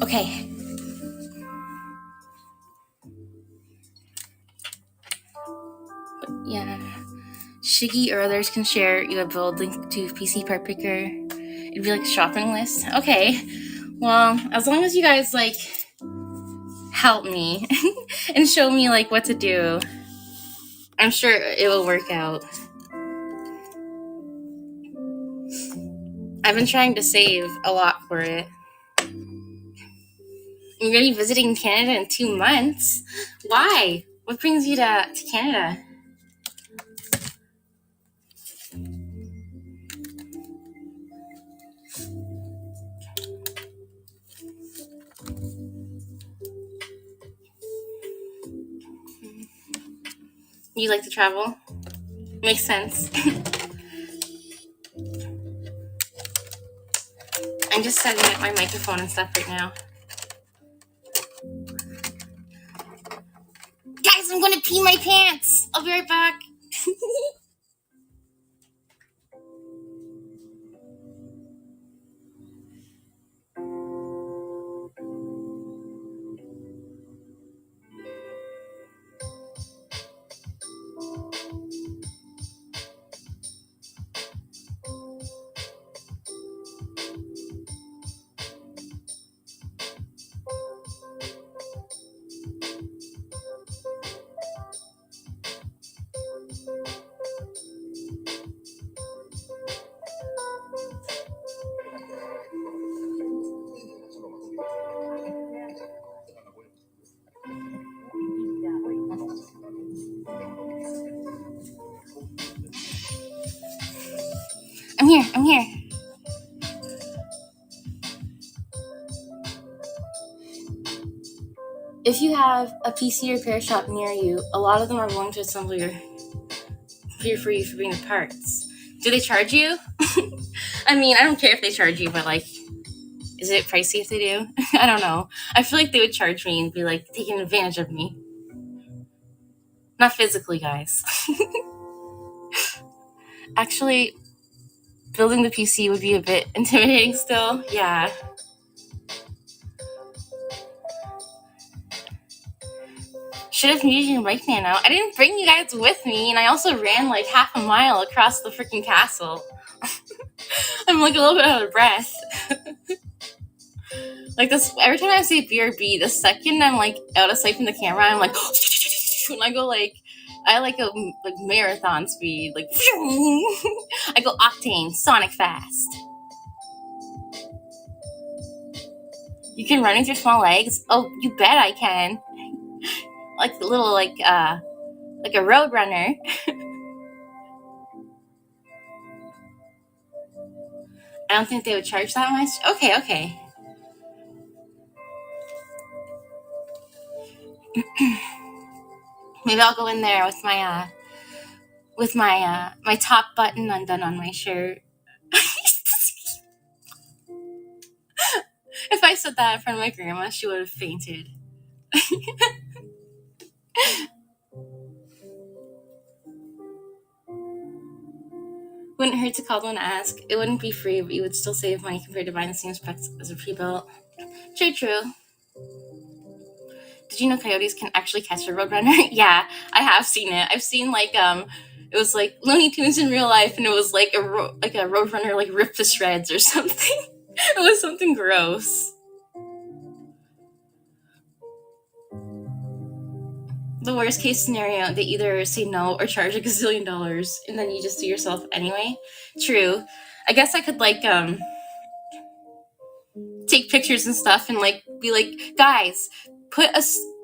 Okay. But yeah. Shiggy or others can share you a build link to PC Part Picker. It'd be like a shopping list. Okay. Well, as long as you guys like help me and show me like what to do, I'm sure it will work out. I've been trying to save a lot for it. You're going to be visiting Canada in 2 months? Why? What brings you to Canada? You like to travel? Makes sense. I'm just setting up my microphone and stuff right now. Guys, I'm gonna pee my pants. I'll be right back. I'm here. If you have a PC repair shop near you, a lot of them are willing to assemble your computer for you for bringing the parts. Do they charge you? I mean, I don't care if they charge you, but like, is it pricey if they do? I don't know. I feel like they would charge me and be like taking advantage of me. Not physically, guys. Actually, building the PC would be a bit intimidating still. Yeah. Should have muted your mic, Nano. I didn't bring you guys with me, and I also ran like half a mile across the freaking castle. I'm like a little bit out of breath. Like this, every time I say BRB, the second I'm like out of sight from the camera, I'm like, when I go like, I like a like marathon speed, like I go octane, sonic fast. You can run with your small legs? Oh, you bet I can. Like a little like a road runner. I don't think they would charge that much. Okay. Maybe I'll go in there with my my top button undone on my shirt. If I said that in front of my grandma, she would have fainted. Wouldn't hurt to call and ask. It wouldn't be free, but you would still save money compared to buying the same specs as a pre-built. True. Did you know coyotes can actually catch a roadrunner? Yeah, I have seen it. I've seen like it was like Looney Tunes in real life, and it was like a roadrunner like ripped to shreds or something. It was something gross. The worst case scenario, they either say no or charge a gazillion dollars, and then you just do yourself anyway. True. I guess I could like take pictures and stuff and like be like, guys, put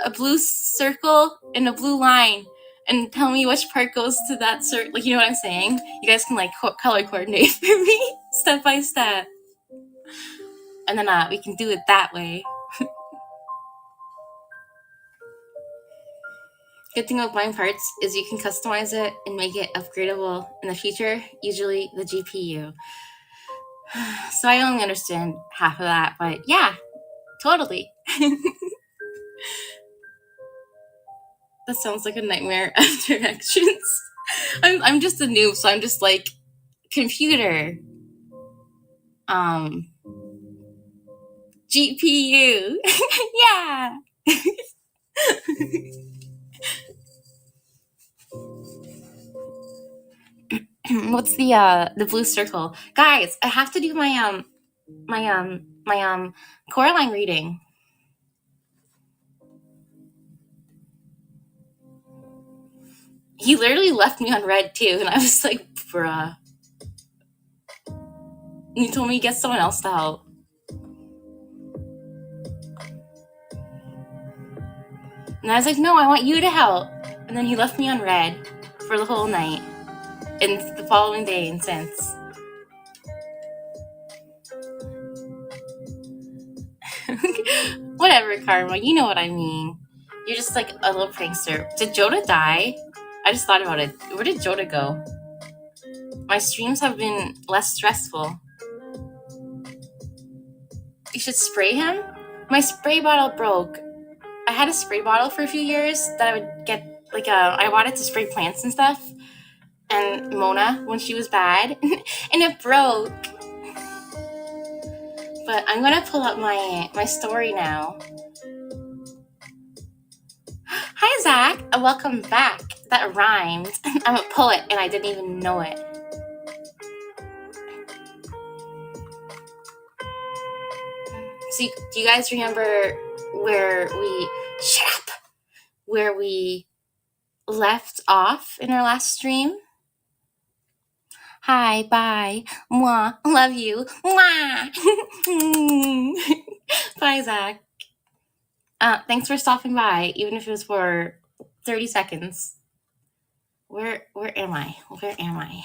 a blue circle and a blue line and tell me which part goes to that circle. Like, you know what I'm saying? You guys can like color coordinate for me step by step, and then we can do it that way. Good thing about buying parts is you can customize it and make it upgradable in the future, usually the GPU. So I only understand half of that, but yeah, totally. That sounds like a nightmare of directions. I'm just a noob, so I'm just like, computer, GPU. Yeah. What's the blue circle? Guys, I have to do my Coraline reading. He literally left me on red too, and I was like, bruh. And he told me to get someone else to help. And I was like, no, I want you to help. And then he left me on red for the whole night. And the following day and since. Whatever, Karma. You know what I mean. You're just like a little prankster. Did Joda die? I just thought about it. Where did Joda go? My streams have been less stressful. You should spray him? My spray bottle broke. I had a spray bottle for a few years that I would get, like, I wanted to spray plants and stuff. And Mona, when she was bad. And it broke. But I'm gonna pull up my story now. Hi, Zach. Welcome back. That rhymed. I'm a poet, and I didn't even know it. So, do you guys remember where we... Shut up! Where we left off in our last stream? Hi, bye. Mwah. Love you. Mwah. Bye, Zach. Thanks for stopping by, even if it was for 30 seconds. Where am I? Where am I?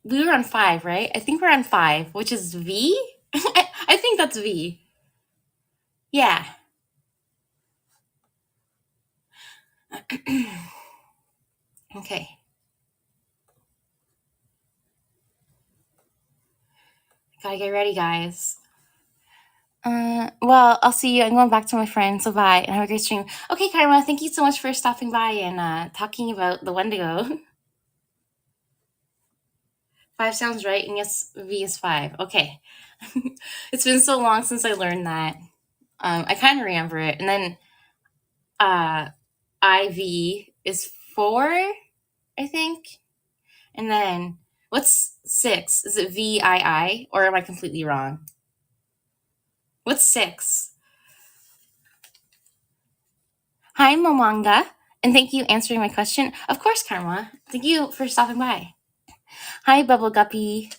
We were on 5, right? I think we're on 5, which is V? I think that's V. Yeah. Okay. Gotta get ready, guys. Well, I'll see you. I'm going back to my friend, so bye, and have a great stream. Okay, Karma, thank you so much for stopping by and talking about the Wendigo. 5 sounds right, and yes, V is 5. Okay. It's been so long since I learned that. I kind of remember it. And then IV is 4, I think. And then what's 6? Is it VII, or am I completely wrong? What's 6? Hi, Momanga, and thank you answering my question. Of course, Karma. Thank you for stopping by. Hi, Bubble Guppy.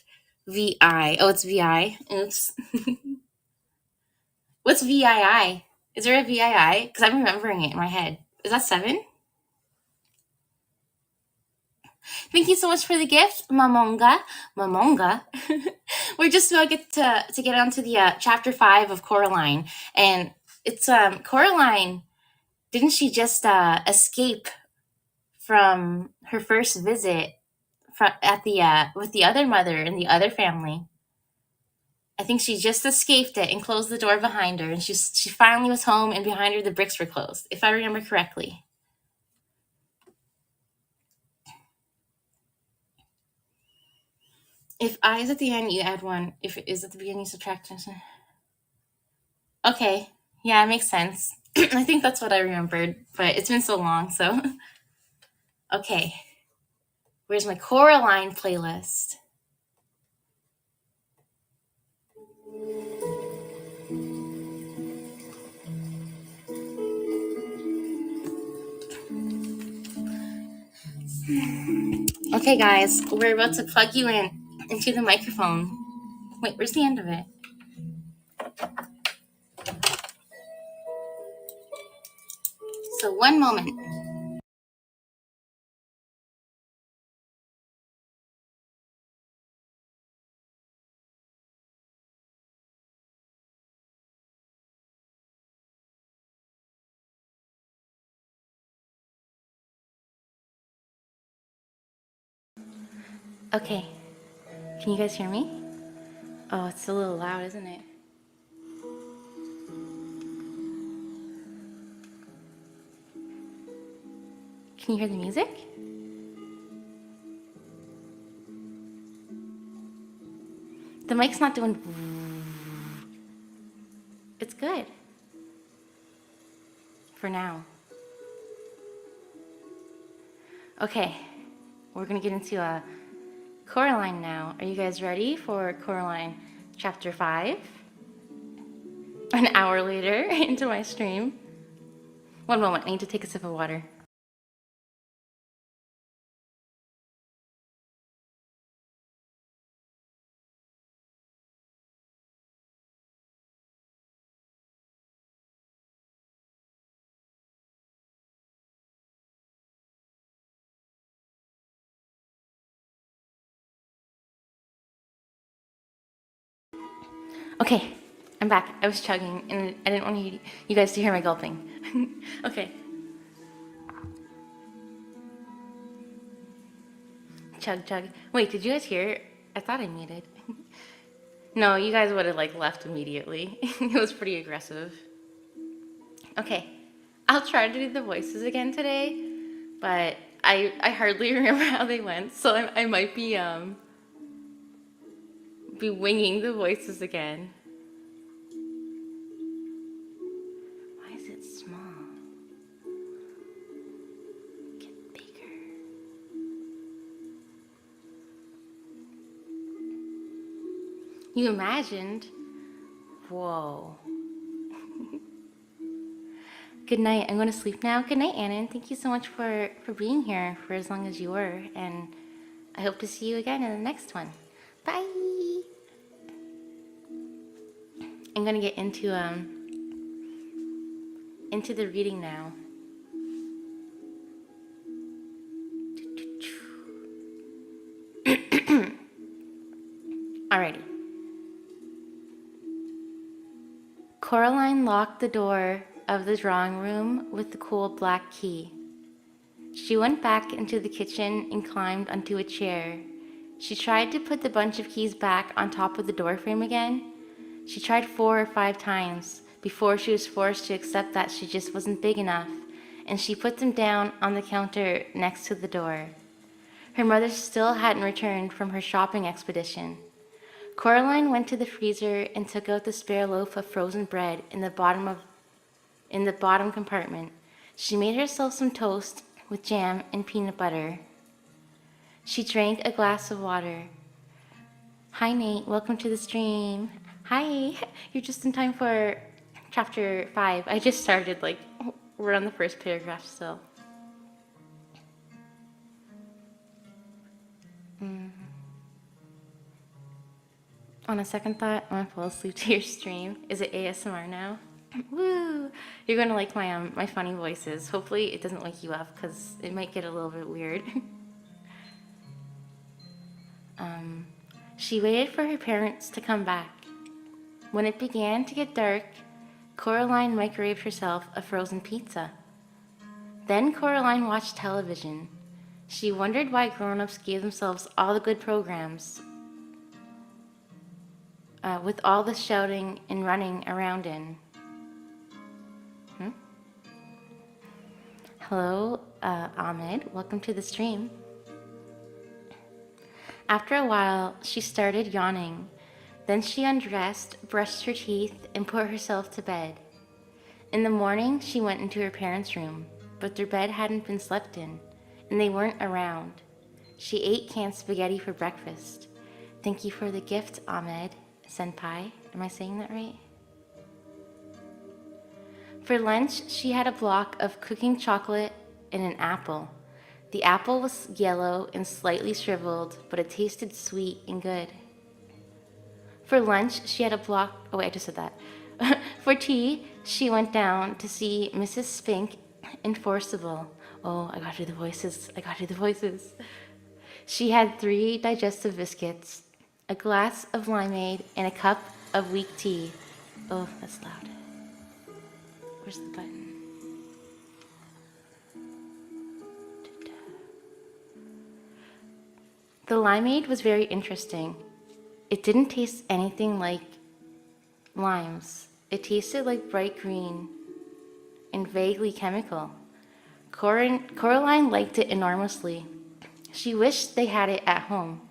VI. Oh, it's VI. Oops. What's VII? Is there a VII? Because I'm remembering it in my head. Is that 7? Thank you so much for the gift, Mamonga. Mamonga. We're just about to get onto the chapter 5 of Coraline, and it's Coraline. Didn't she just escape from her first visit at the with the other mother and the other family? I think she just escaped it and closed the door behind her, and she finally was home, and behind her the bricks were closed, if I remember correctly. If I is at the end, you add 1. If it is at the beginning, you subtract 1. Okay, yeah, it makes sense. I think that's what I remembered, but it's been so long, so. Okay, where's my Coraline playlist? Okay, guys, we're about to plug you into the microphone. Wait, where's the end of it? So 1 moment. Okay, can you guys hear me? Oh, it's a little loud, isn't it? Can you hear the music? The mic's not doing. It's good. For now. Okay, we're gonna get into Coraline now. Are you guys ready for Coraline chapter 5? An hour later into my stream. 1 moment, I need to take a sip of water. Okay, I'm back. I was chugging and I didn't want you guys to hear my gulping. Okay. Chug, chug. Wait, did you guys hear it? I thought I muted. No, you guys would have like left immediately. It was pretty aggressive. Okay, I'll try to do the voices again today, but I hardly remember how they went, so I might be winging the voices again. Why is it small? Get bigger. You imagined? Whoa. Good night. I'm going to sleep now. Good night, Annan. Thank you so much for being here for as long as you were, and I hope to see you again in the next one. Bye. I'm going to get into the reading now. Alrighty. Coraline locked the door of the drawing room with the cool black key. She went back into the kitchen and climbed onto a chair. She tried to put the bunch of keys back on top of the doorframe again. She tried 4 or 5 times before she was forced to accept that she just wasn't big enough, and she put them down on the counter next to the door. Her mother still hadn't returned from her shopping expedition. Coraline went to the freezer and took out the spare loaf of frozen bread in the bottom compartment. She made herself some toast with jam and peanut butter. She drank a glass of water. Hi, Nate. Welcome to the stream. Hi. You're just in time for chapter 5. I just started, we're on the first paragraph still. On a second thought, I'm gonna fall asleep to your stream. Is it ASMR now? Woo! You're gonna like my funny voices. Hopefully it doesn't wake you up, because it might get a little bit weird. She waited for her parents to come back. When it began to get dark, Coraline microwaved herself a frozen pizza. Then Coraline watched television. She wondered why grown-ups gave themselves all the good programs, with all the shouting and running around in. Hello, Ahmed. Welcome to the stream. After a while, she started yawning. Then she undressed, brushed her teeth, and put herself to bed. In the morning, she went into her parents' room, but their bed hadn't been slept in, and they weren't around. She ate canned spaghetti for breakfast. Thank you for the gift, Ahmed. Senpai. Am I saying that right? For lunch, she had a block of cooking chocolate and an apple. The apple was yellow and slightly shriveled, but it tasted sweet and good. For lunch, she had a block... Oh, wait, I just said that. For tea, she went down to see Mrs. Spink in Forcible. Oh, I got to do the voices. She had 3 digestive biscuits, a glass of limeade, and a cup of weak tea. Oh, that's loud. Where's the button? The limeade was very interesting. It didn't taste anything like limes. It tasted like bright green and vaguely chemical. Coraline liked it enormously. She wished they had it at home.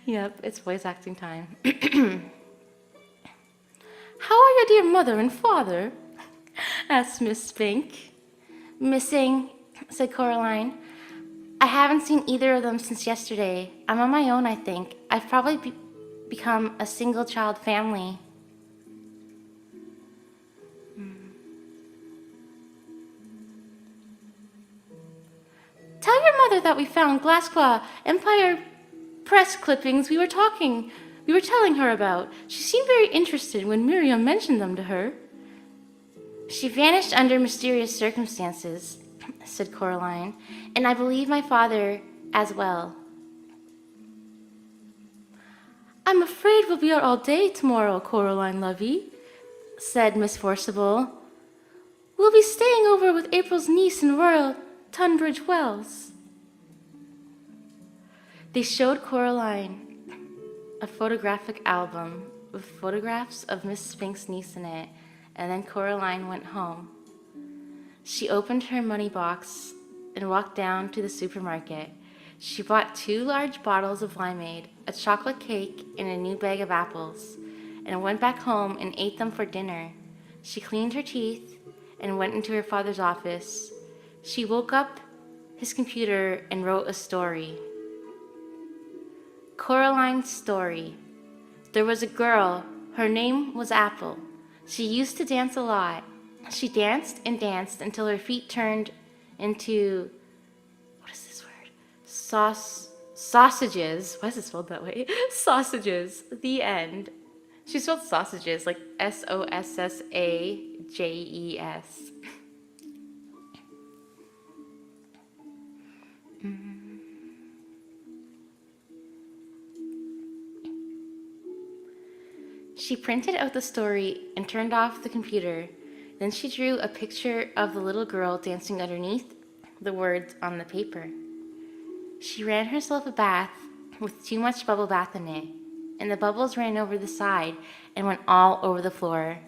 Yep, it's voice acting time. How are your dear mother and father? Asked Miss Spink. Missing, said Coraline. I haven't seen either of them since yesterday. I'm on my own, I think. I've probably become a single-child family. Tell your mother that we found Glassclaw Empire press clippings we were telling her about. She seemed very interested when Miriam mentioned them to her. She vanished under mysterious circumstances, said Coraline, and I believe my father as well. I'm afraid we'll be out all day tomorrow, Coraline Lovey, said Miss Forcible. We'll be staying over with April's niece in Royal Tunbridge Wells. They showed Coraline a photographic album with photographs of Miss Spink's niece in it, and then Coraline went home. She opened her money box and walked down to the supermarket. She bought 2 large bottles of limeade, a chocolate cake, and a new bag of apples, and went back home and ate them for dinner. She cleaned her teeth and went into her father's office. She woke up his computer and wrote a story. Coraline's story. There was a girl. Her name was Apple. She used to dance a lot. She danced and danced until her feet turned into, what is this word? Sausages. Why is it spelled that way? Sausages. The end. She spelled sausages like Sossages. She printed out the story and turned off the computer. Then she drew a picture of the little girl dancing underneath the words on the paper. She ran herself a bath with too much bubble bath in it, and the bubbles ran over the side and went all over the floor.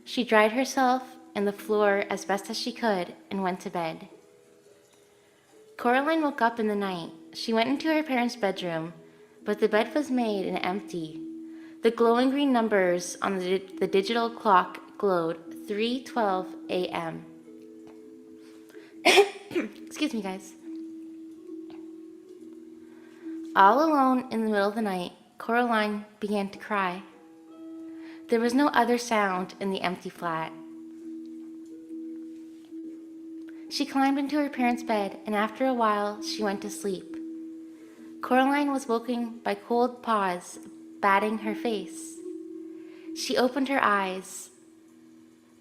She dried herself and the floor as best as she could and went to bed. Coraline woke up in the night. She went into her parents' bedroom, but the bed was made and empty. The glowing green numbers on the digital clock glowed 3:12 a.m. Excuse me, guys. All alone in the middle of the night, Coraline began to cry. There was no other sound in the empty flat. She climbed into her parents' bed, and after a while, she went to sleep. Coraline was woken by cold paws batting her face. She opened her eyes.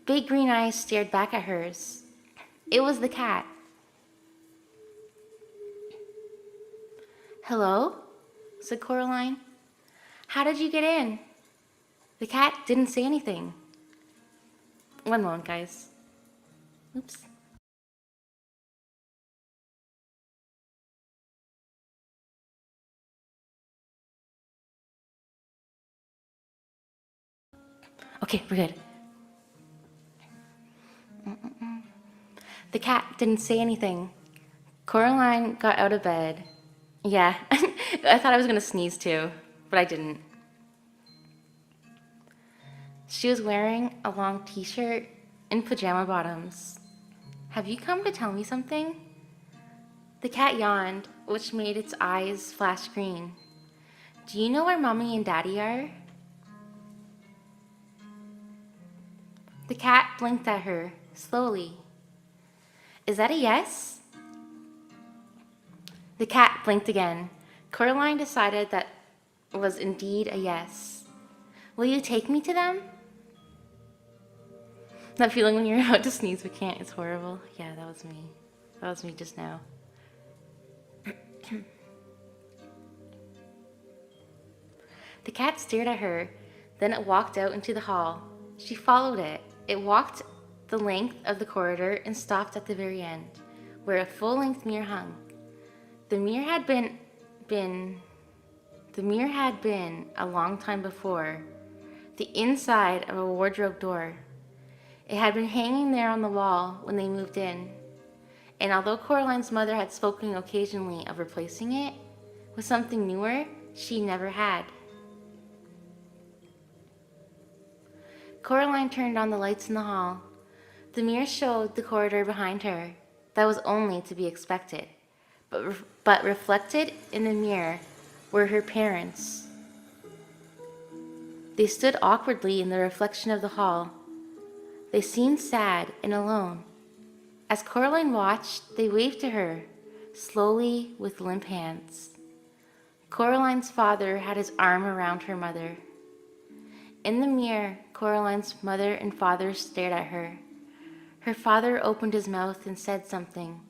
Big green eyes stared back at hers. It was the cat. "Hello?" said Coraline. "How did you get in?" The cat didn't say anything. One moment, guys. Oops. Okay, we're good. The cat didn't say anything. Coraline got out of bed. Yeah, I thought I was gonna sneeze too, but I didn't. She was wearing a long t-shirt and pajama bottoms. "Have you come to tell me something?" The cat yawned, which made its eyes flash green. "Do you know where Mommy and Daddy are?" The cat blinked at her, slowly. "Is that a yes?" The cat blinked again. Coraline decided that was indeed a yes. "Will you take me to them?" That feeling when you're about to sneeze but can't, it's horrible. Yeah, that was me. That was me just now. The cat stared at her, then it walked out into the hall. She followed it. It walked the length of the corridor and stopped at the very end, where a full-length mirror hung. The mirror had been a long time before the inside of a wardrobe door. It had been hanging there on the wall when they moved in, and although Coraline's mother had spoken occasionally of replacing it with something newer, she never had. Coraline turned on the lights in the hall. The mirror showed the corridor behind her. That was only to be expected. But reflected in the mirror were her parents. They stood awkwardly in the reflection of the hall. They seemed sad and alone. As Coraline watched, they waved to her, slowly with limp hands. Coraline's father had his arm around her mother. In the mirror, Coraline's mother and father stared at her. Her father opened his mouth and said something,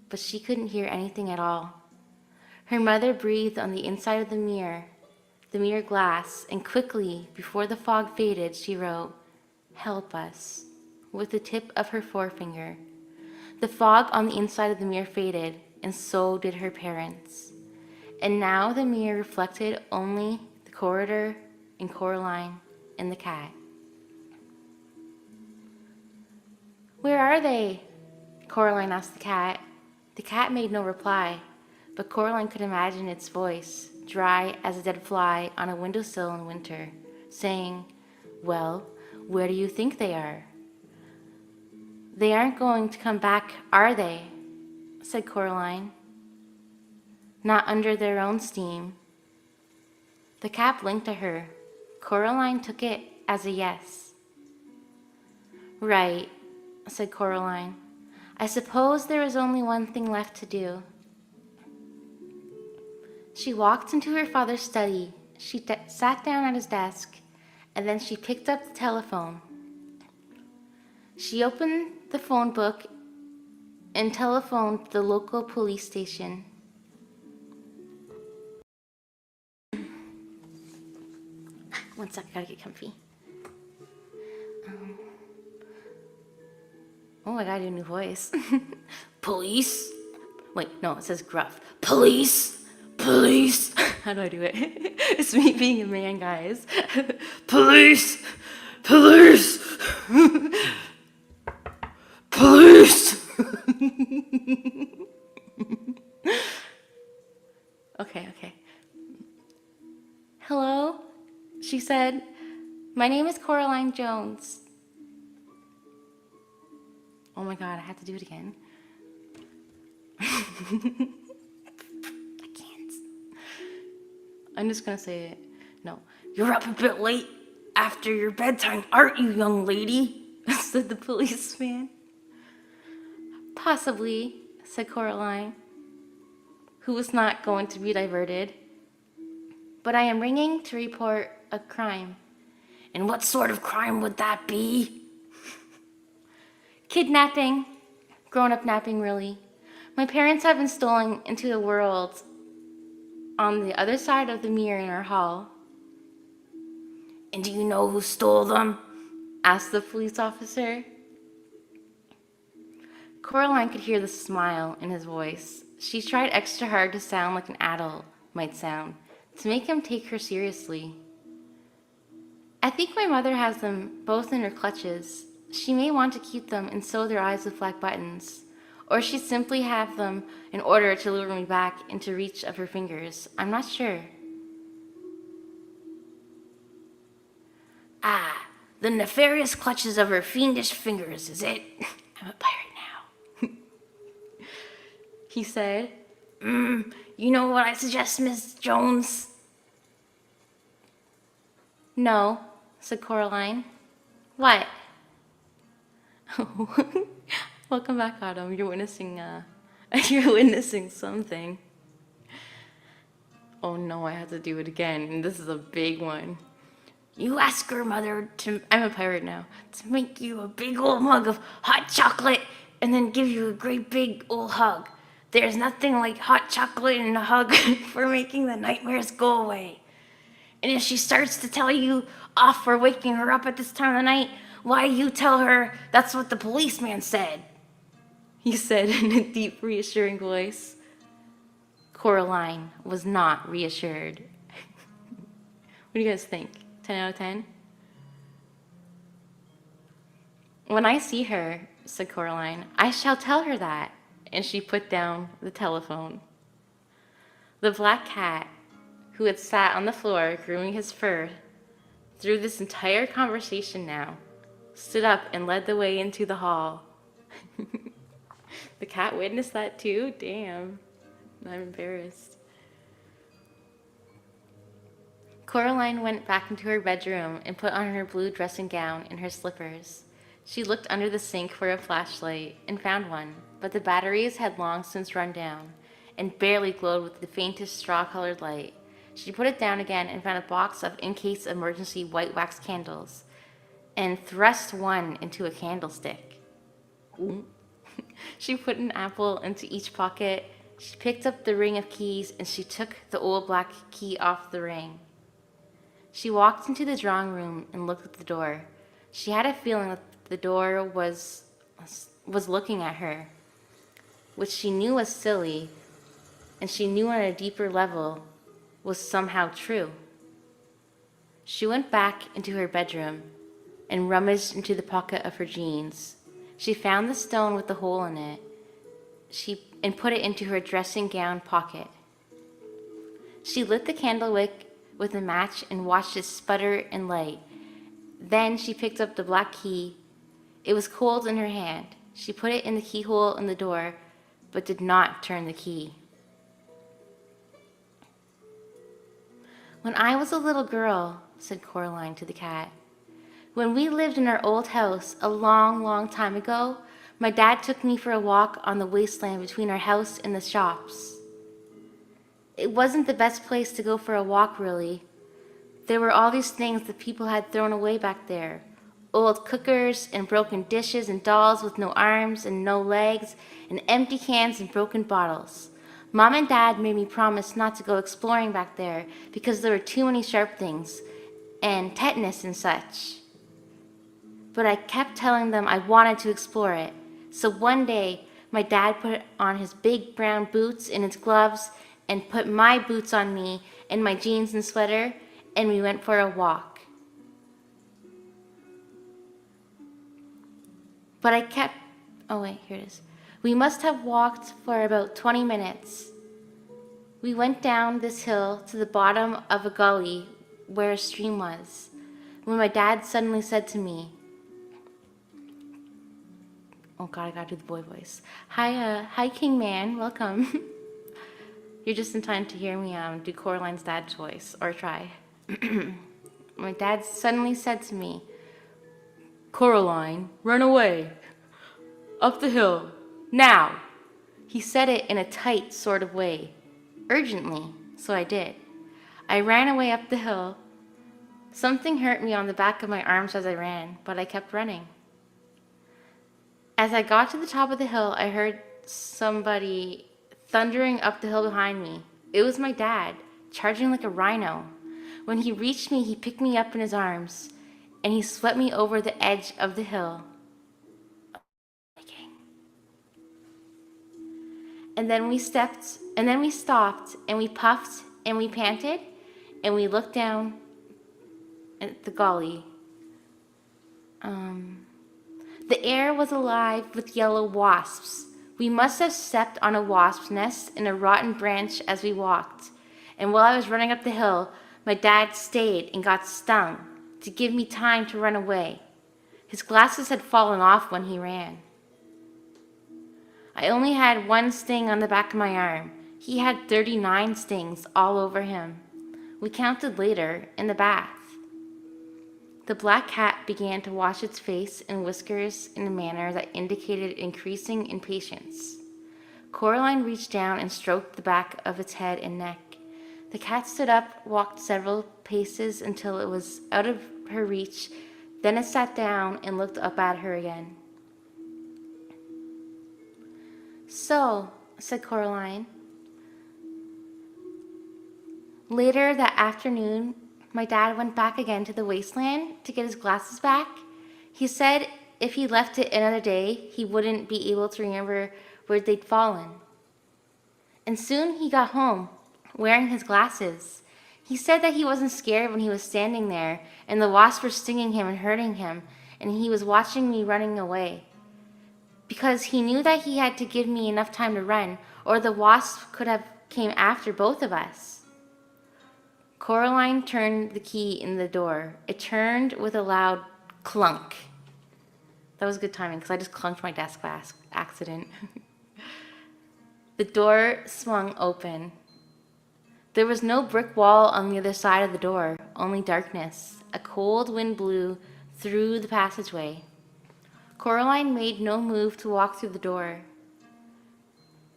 but she couldn't hear anything at all. Her mother breathed on the inside of the mirror glass, and quickly, before the fog faded, she wrote, "Help us," with the tip of her forefinger. The fog on the inside of the mirror faded, and so did her parents. And now the mirror reflected only the corridor and Coraline and the cat. "Where are they?" Coraline asked the cat. The cat made no reply, but Coraline could imagine its voice, dry as a dead fly on a windowsill in winter, saying, "Well, where do you think they are?" "They aren't going to come back, are they?" said Coraline. "Not under their own steam." The cat blinked at her. Coraline took it as a yes. "Right," said Coraline. "I suppose there is only one thing left to do." She walked into her father's study. She sat down at his desk, and then she picked up the telephone. She opened the phone book and telephoned the local police station. One sec, I gotta get comfy. I gotta do a new voice. Police? Wait, no, it says gruff. Police! Police! How do I do it? It's me being a man, guys. Police! Police! Police! Okay. Hello? She said, my name is Coraline Jones. Oh my god, I have to do it again. I can't. I'm just gonna say it. No. You're up a bit late after your bedtime, aren't you, young lady? Said the policeman. Possibly, said Coraline, who was not going to be diverted. But I am ringing to report a crime. And what sort of crime would that be? Kidnapping. Grown-up napping, really. My parents have been stolen into a world on the other side of the mirror in our hall. And do you know who stole them? Asked the police officer. Coraline could hear the smile in his voice. She tried extra hard to sound like an adult might sound, to make him take her seriously. I think my mother has them both in her clutches. She may want to keep them and sew their eyes with black buttons, or she simply have them in order to lure me back into reach of her fingers. I'm not sure. Ah, the nefarious clutches of her fiendish fingers, is it? I'm a pirate now. He said, you know what I suggest, Miss Jones? No, said Coraline. What? Welcome back, Autumn. You're witnessing something. Oh no, I have to do it again, and this is a big one. You ask your mother to, I'm a pirate now, to make you a big old mug of hot chocolate and then give you a great big old hug. There's nothing like hot chocolate and a hug for making the nightmares go away. And if she starts to tell you off for waking her up at this time of the night, why, you tell her that's what the policeman said, he said in a deep, reassuring voice. Coraline was not reassured. What do you guys think? 10 out of 10? When I see her, said Coraline, I shall tell her that. And she put down the telephone. The black cat, who had sat on the floor grooming his fur through this entire conversation now, stood up and led the way into the hall. The cat witnessed that too? Damn. I'm embarrassed. Coraline went back into her bedroom and put on her blue dressing gown and her slippers. She looked under the sink for a flashlight and found one, but the batteries had long since run down and barely glowed with the faintest straw-colored light. She put it down again and found a box of in-case emergency white wax candles and thrust one into a candlestick. She put an apple into each pocket. She picked up the ring of keys and she took the old black key off the ring. She walked into the drawing room and looked at the door. She had a feeling that the door was looking at her, which she knew was silly, and she knew on a deeper level was somehow true. She went back into her bedroom and rummaged into the pocket of her jeans. She found the stone with the hole in it and put it into her dressing gown pocket. She lit the candle wick with a match and watched it sputter and light. Then she picked up the black key. It was cold in her hand. She put it in the keyhole in the door, but did not turn the key. When I was a little girl, said Coraline to the cat, when we lived in our old house a long, long time ago, my dad took me for a walk on the wasteland between our house and the shops. It wasn't the best place to go for a walk, really. There were all these things that people had thrown away back there. Old cookers and broken dishes and dolls with no arms and no legs and empty cans and broken bottles. Mom and Dad made me promise not to go exploring back there because there were too many sharp things and tetanus and such. But I kept telling them I wanted to explore it. So one day, my dad put on his big brown boots and his gloves and put my boots on me and my jeans and sweater, and we went for a walk. But I kept, oh wait, here it is. We must have walked for about 20 minutes. We went down this hill to the bottom of a gully where a stream was, when my dad suddenly said to me, oh God, I gotta do the boy voice. Hi King Man, welcome. You're just in time to hear me do Coraline's dad's voice, or try. My dad suddenly said to me, Coraline, run away. Up the hill. Now. He said it in a tight sort of way, urgently, so I did. I ran away up the hill. Something hurt me on the back of my arms as I ran, but I kept running. As I got to the top of the hill, I heard somebody thundering up the hill behind me. It was my dad, charging like a rhino. When he reached me, he picked me up in his arms, and he swept me over the edge of the hill. And then we stopped, and we puffed, and we panted, and we looked down at the gully. The air was alive with yellow wasps. We must have stepped on a wasp's nest in a rotten branch as we walked. And while I was running up the hill, my dad stayed and got stung to give me time to run away. His glasses had fallen off when he ran. I only had one sting on the back of my arm. He had 39 stings all over him. We counted later in the bath. The black cat began to wash its face and whiskers in a manner that indicated increasing impatience. Coraline reached down and stroked the back of its head and neck. The cat stood up, walked several paces until it was out of her reach, then it sat down and looked up at her again. So, said Coraline. Later that afternoon, my dad went back again to the wasteland to get his glasses back. He said if he left it another day, he wouldn't be able to remember where they'd fallen. And soon he got home, wearing his glasses. He said that he wasn't scared when he was standing there, and the wasps were stinging him and hurting him, and he was watching me running away. Because he knew that he had to give me enough time to run, or the wasp could have came after both of us. Coraline turned the key in the door. It turned with a loud clunk. That was good timing because I just clunked my desk by accident. The door swung open. There was no brick wall on the other side of the door, only darkness. A cold wind blew through the passageway. Coraline made no move to walk through the door.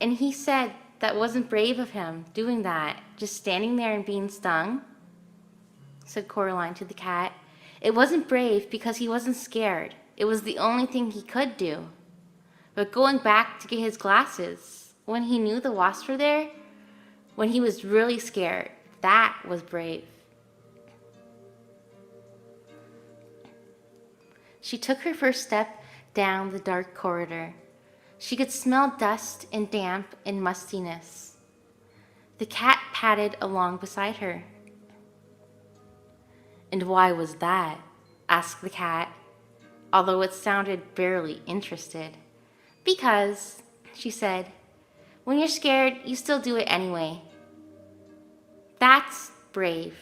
And he said that wasn't brave of him, doing that, just standing there and being stung, said Coraline to the cat. It wasn't brave because he wasn't scared. It was the only thing he could do. But going back to get his glasses, when he knew the wasps were there, when he was really scared, that was brave. She took her first step down the dark corridor. She could smell dust and damp and mustiness. The cat padded along beside her. And why was that? Asked the cat, although it sounded barely interested. Because, she said, when you're scared, you still do it anyway. That's brave.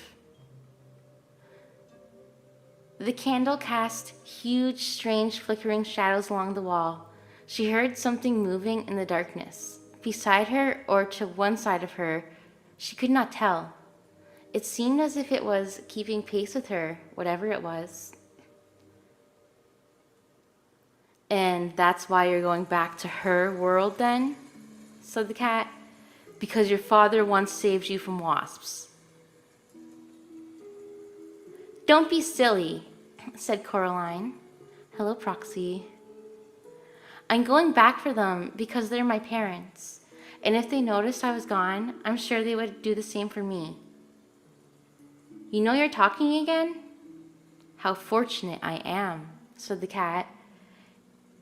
The candle cast huge, strange, flickering shadows along the wall. She heard something moving in the darkness. Beside her or to one side of her, she could not tell. It seemed as if it was keeping pace with her, whatever it was. And that's why you're going back to her world then? Said the cat. Because your father once saved you from wasps. Don't be silly, said Coraline. Hello, Proxy. I'm going back for them because they're my parents. And if they noticed I was gone, I'm sure they would do the same for me. You know you're talking again? How fortunate I am, said the cat,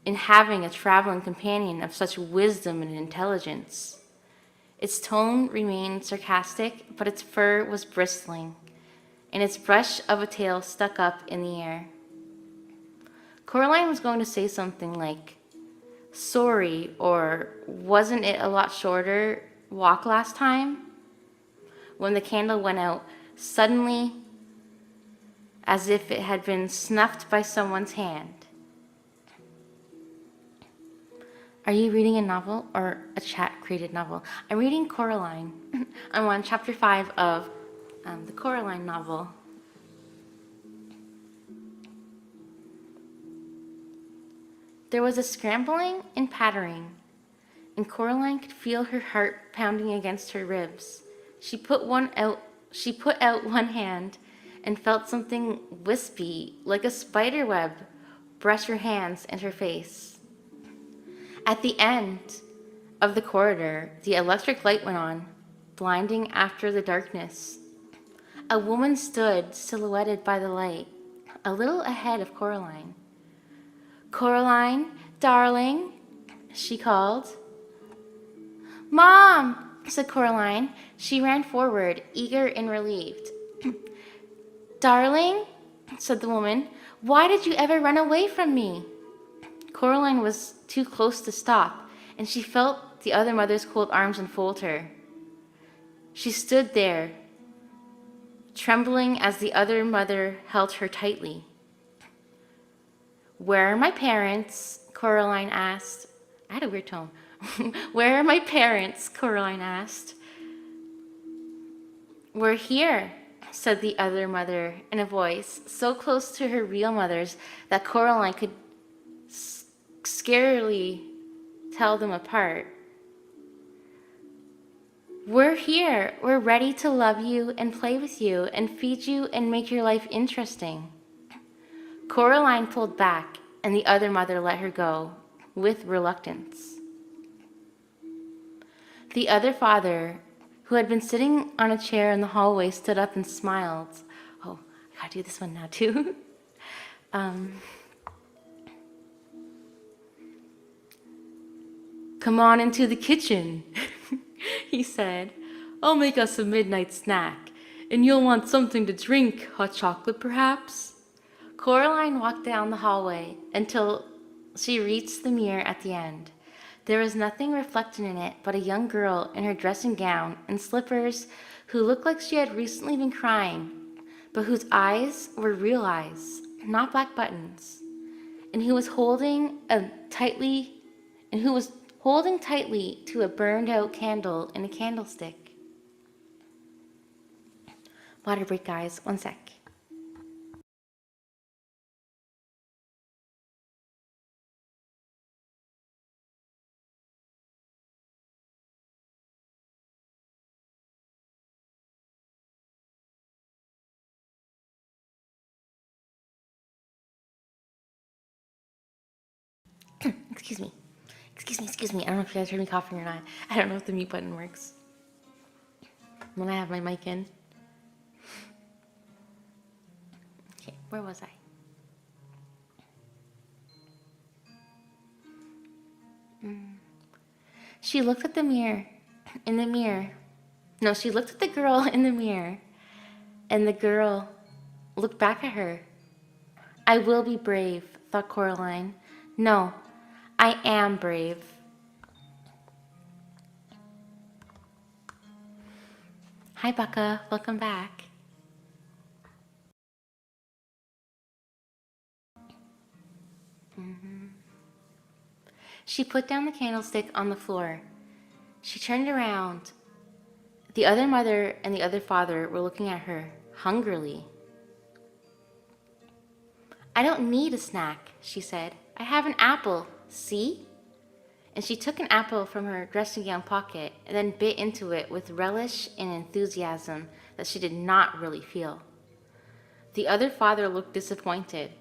in having a traveling companion of such wisdom and intelligence. Its tone remained sarcastic, but its fur was bristling, and its brush of a tail stuck up in the air. Coraline was going to say something like, "Sorry," or "Wasn't it a lot shorter walk last time?" when the candle went out, suddenly, as if it had been snuffed by someone's hand. Are you reading a novel or a chat-created novel? I'm reading Coraline. I'm on chapter 5 of the Coraline novel. There was a scrambling and pattering, and Coraline could feel her heart pounding against her ribs. She put out one hand and felt something wispy, like a spider web, brush her hands and her face. At the end of the corridor, the electric light went on, blinding after the darkness. A woman stood silhouetted by the light, a little ahead of Coraline. "Coraline, darling," she called. "Mom," said Coraline. She ran forward, eager and relieved. "Darling," said the woman, "why did you ever run away from me?" Coraline was too close to stop, and she felt the other mother's cold arms enfold her. She stood there, trembling as the other mother held her tightly. "Where are my parents?" Coraline asked. I had a weird tone. "Where are my parents?" Coraline asked. "We're here," said the other mother in a voice so close to her real mother's that Coraline could scarcely tell them apart. "We're here. We're ready to love you and play with you and feed you and make your life interesting." Coraline pulled back, and the other mother let her go, with reluctance. The other father, who had been sitting on a chair in the hallway, stood up and smiled. Oh, I gotta do this one now too. "Come on into the kitchen," he said. "I'll make us a midnight snack, and you'll want something to drink, hot chocolate perhaps?" Coraline walked down the hallway until she reached the mirror at the end. There was nothing reflected in it but a young girl in her dressing gown and slippers who looked like she had recently been crying, but whose eyes were real eyes, not black buttons, and who was holding tightly to a burned out candle in a candlestick. Water break, guys. One sec. Excuse me. Excuse me. I don't know if you guys heard me coughing or not. I don't know if the mute button works when I have my mic in. Okay, where was I? She looked at the mirror. No, she looked at the girl in the mirror, and the girl looked back at her. "I will be brave," thought Coraline. "No, I am brave." Hi, Becca. Welcome back. She put down the candlestick on the floor. She turned around. The other mother and the other father were looking at her hungrily. "I don't need a snack," she said. "I have an apple. See?" And she took an apple from her dressing gown pocket and then bit into it with relish and enthusiasm that she did not really feel. The other father looked disappointed.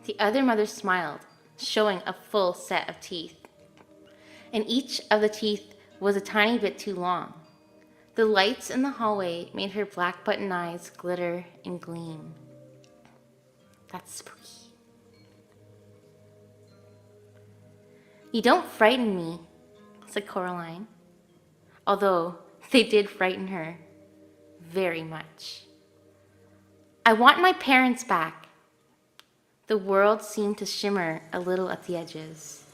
The other mother smiled, showing a full set of teeth. And each of the teeth was a tiny bit too long. The lights in the hallway made her black button eyes glitter and gleam. That's spooky. "You don't frighten me," said Coraline. although they did frighten her very much. I want my parents back. The world seemed to shimmer a little at the edges.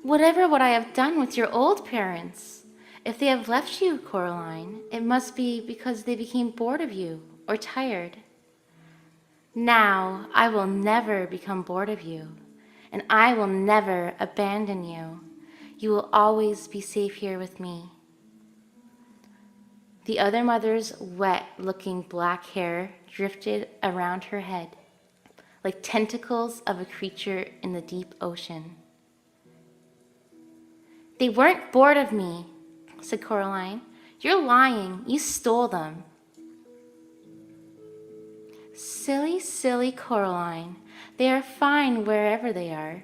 Whatever would I have done with your old parents? If they have left you, Coraline, it must be because they became bored of you or tired. Now I will never become bored of you, and I will never abandon you. You will always be safe here with me. The other mother's wet-looking black hair drifted around her head, like tentacles of a creature in the deep ocean. They weren't bored of me, said Coraline. You're lying. You stole them. Silly, silly Coraline. They are fine wherever they are.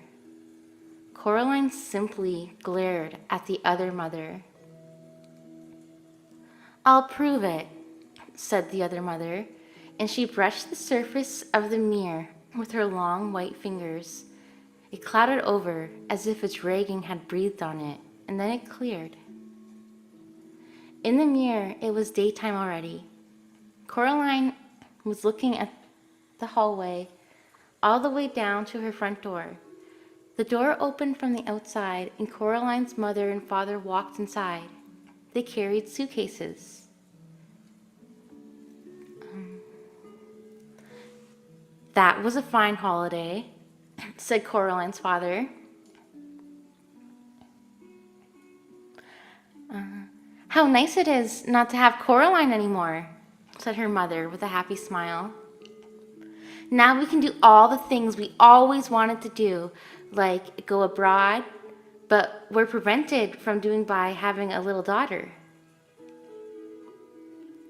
Coraline simply glared at the other mother. I'll prove it, said the other mother, and she brushed the surface of the mirror with her long white fingers. It clouded over as if a dragon had breathed on it, and then it cleared. In the mirror, it was daytime already. Coraline was looking at the hallway all the way down to her front door. The door opened from the outside, and Coraline's mother and father walked inside. They carried suitcases. That was a fine holiday, said Coraline's father. How nice it is not to have Coraline anymore, said her mother with a happy smile. Now we can do all the things we always wanted to do, like go abroad, but we're prevented from doing by having a little daughter.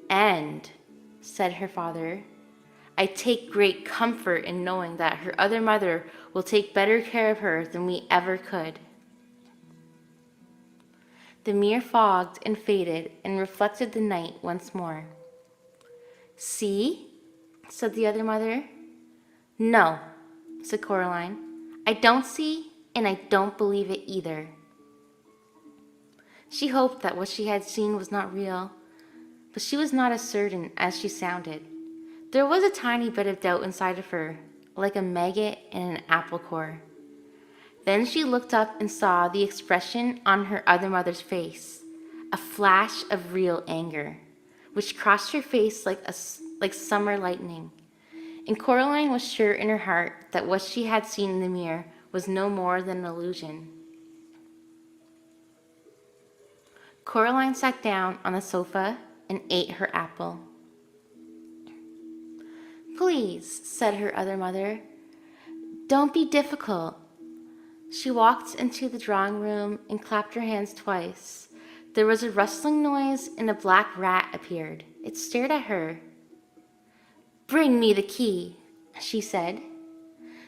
And, said her father, I take great comfort in knowing that her other mother will take better care of her than we ever could. The mirror fogged and faded and reflected the night once more. See? Said the other mother. No, said Coraline. I don't see, and I don't believe it either. She hoped that what she had seen was not real, but she was not as certain as she sounded. There was a tiny bit of doubt inside of her, like a maggot in an apple core. Then she looked up and saw the expression on her other mother's face, a flash of real anger, which crossed her face like summer lightning. And Coraline was sure in her heart that what she had seen in the mirror was no more than an illusion. Coraline sat down on the sofa and ate her apple. Please, said her other mother, don't be difficult. She walked into the drawing room and clapped her hands twice. There was a rustling noise and a black rat appeared. It stared at her. Bring me the key, she said.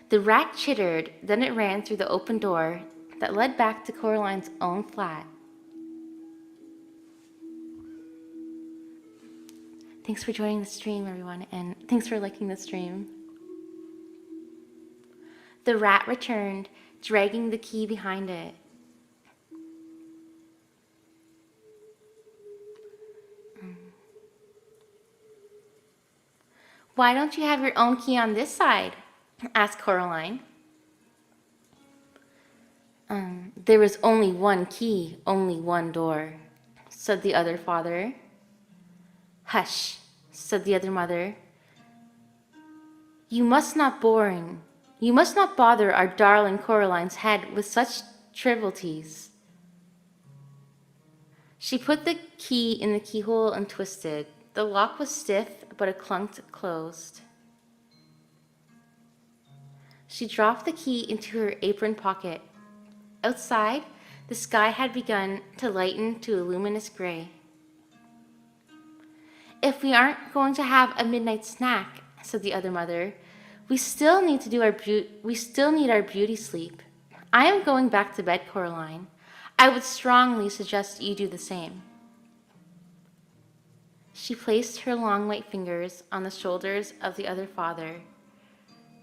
The rat chittered, then it ran through the open door that led back to Coraline's own flat. Thanks for joining the stream, everyone, and thanks for liking the stream. The rat returned, dragging the key behind it. Why don't you have your own key on this side? Asked Coraline. There is only one key, only one door, said the other father. Hush, said the other mother. You must not bother our darling Coraline's head with such trivialities. She put the key in the keyhole and twisted. The lock was stiff, but it clunked closed. She dropped the key into her apron pocket. Outside, the sky had begun to lighten to a luminous gray. If we aren't going to have a midnight snack, said the other mother, we still need our beauty sleep. I am going back to bed, Coraline. I would strongly suggest you do the same. She placed her long white fingers on the shoulders of the other father,